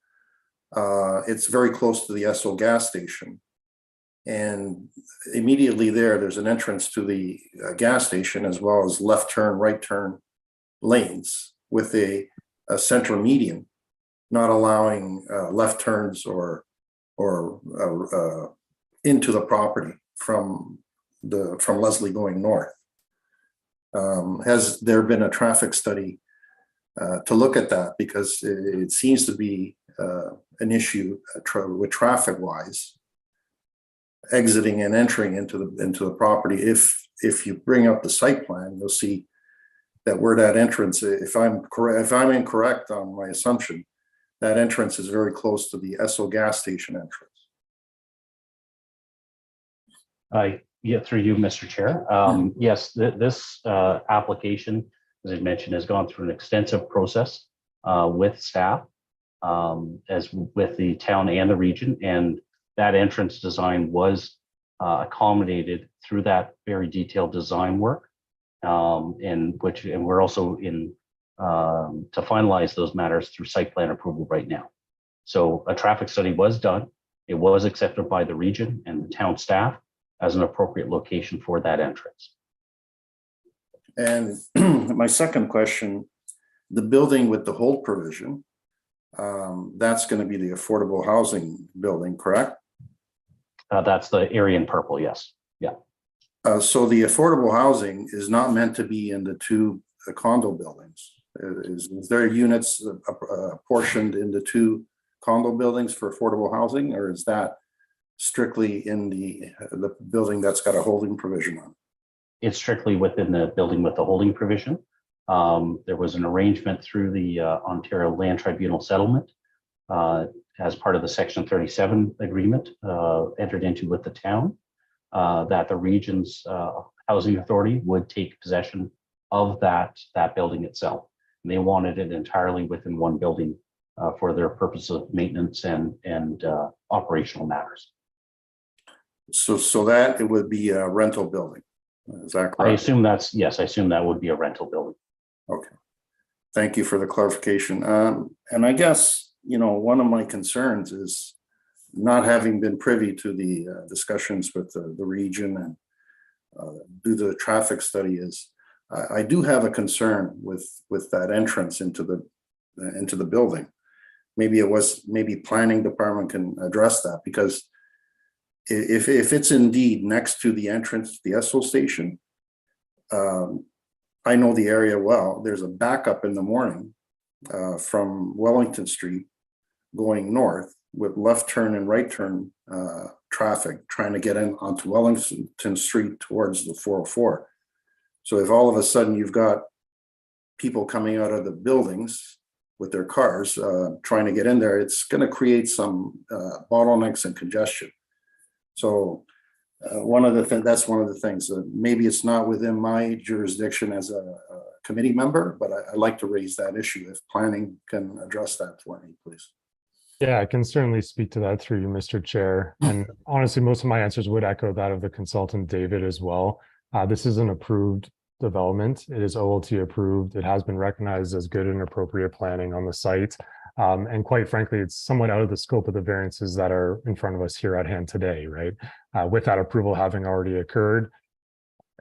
it's very close to the Esso gas station. And immediately there's an entrance to the gas station as well as left turn, right turn lanes with a center median, not allowing left turns or into the property from Leslie going north. Has there been a traffic study to look at that? Because it seems to be an issue with traffic wise, exiting and entering into the property. If you bring up the site plan, you'll see that where that entrance, if I'm incorrect on my assumption, that entrance is very close to the Esso gas station entrance. Yeah, through you, Mr. Chair. Yes, this application, as I mentioned, has gone through an extensive process with staff, as with the town and the region, and that entrance design was accommodated through that very detailed design work, and we're also in to finalize those matters through site plan approval right now. So a traffic study was done. It was accepted by the region and the town staff as an appropriate location for that entrance. And my second question, the building with the hold provision, that's going to be the affordable housing building, correct? That's the area in purple, yes. Yeah. So the affordable housing is not meant to be in the 2 condo buildings. Is there units portioned into 2 condo buildings for affordable housing, or is that strictly in the building that's got a holding provision on it? It's strictly within the building with the holding provision. There was an arrangement through the Ontario Land Tribunal settlement as part of the Section 37 agreement entered into with the town, that the region's housing authority would take possession of that building itself. And they wanted it entirely within one building for their purpose of maintenance and operational matters. So that it would be a rental building. Is that I correct? assume that's, yes, I assume that would be a rental building. Okay. Thank you for the clarification. And I guess, you know, one of my concerns is not having been privy to the discussions with the region and do the traffic study is, I do have a concern with that entrance into the building. Maybe planning department can address that, because if it's indeed next to the entrance to the Esso station, I know the area well. There's a backup in the morning from Wellington Street going north with left turn and right turn traffic trying to get in onto Wellington Street towards the 404. So if all of a sudden you've got people coming out of the buildings with their cars trying to get in there, it's going to create some bottlenecks and congestion. So that's one of the things. Maybe it's not within my jurisdiction as a committee member, but I'd like to raise that issue if planning can address that for me, please. Yeah, I can certainly speak to that through you, Mr. Chair. And honestly, most of my answers would echo that of the consultant, David, as well. This is an approved development. It is OLT approved. It has been recognized as good and appropriate planning on the site. And quite frankly, it's somewhat out of the scope of the variances that are in front of us here at hand today, right? With that approval having already occurred,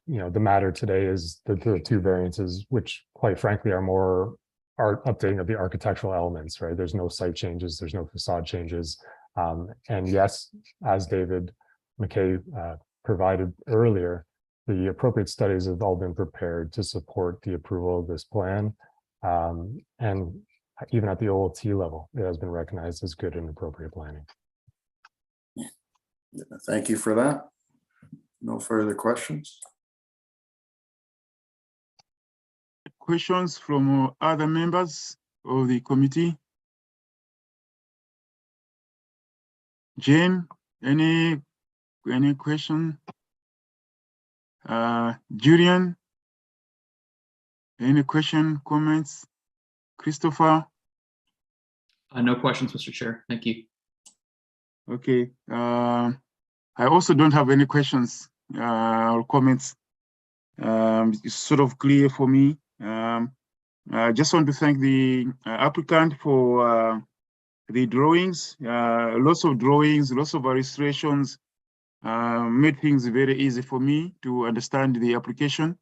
you know, the matter today is the two variances, which quite frankly are more updating of the architectural elements, right? There's no site changes, there's no facade changes. And yes, as David McKay provided earlier, the appropriate studies have all been prepared to support the approval of this plan. And even at the OLT level, it has been recognized as good and appropriate planning. Thank you for that. No further questions. Questions from other members of the committee? Jane, any question? Julian, any question, comments? Christopher? No questions, Mr. Chair. Thank you. Okay. I also don't have any questions or comments. It's sort of clear for me. I just want to thank the applicant for the drawings. Lots of drawings, lots of illustrations made things very easy for me to understand the application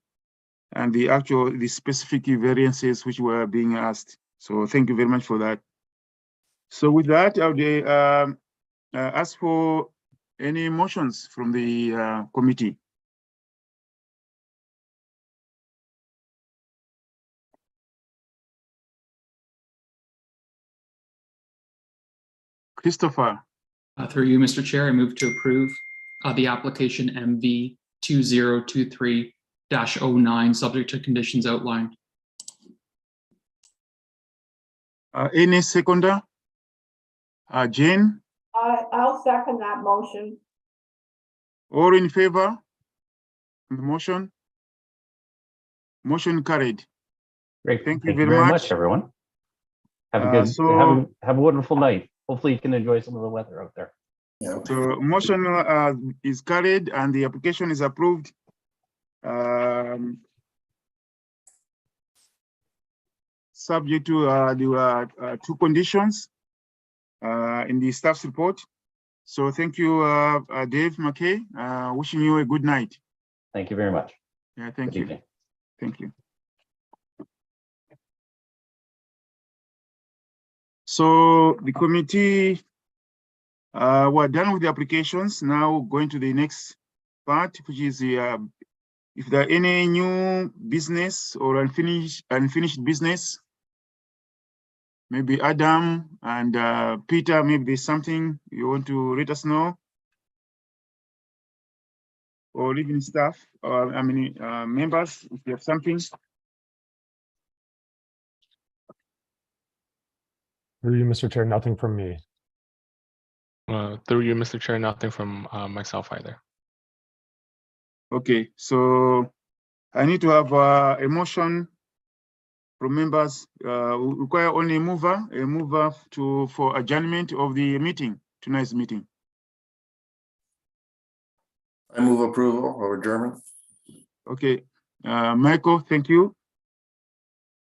and the specific variances which were being asked. So thank you very much for that. So with that, I would ask for any motions from the committee. Christopher. Through you, Mr. Chair, I move to approve the application MV 2023-09, subject to conditions outlined. Any seconder? Jane? I'll second that motion. All in favor of the motion? Motion carried. Great. Thank you very much, everyone. Have a good, have a wonderful night. Hopefully you can enjoy some of the weather out there. Yeah. So motion is carried and the application is approved. Subject to the two conditions in the staff's report. So thank you, Dave McKay. Wishing you a good night. Thank you very much. Yeah, thank you. Evening. Thank you. So the committee, we're done with the applications. Now going to the next part, which is the if there are any new business or unfinished business. Maybe Adam and Peter, maybe there's something you want to let us know, or even staff, or members, if you have something. Through you, Mr. Chair, nothing from me. Through you, Mr. Chair, nothing from myself either. Okay, so I need to have a motion from members, we require only a mover for adjournment of the meeting, tonight's meeting. I move approval of adjournment. Okay, Michael, thank you.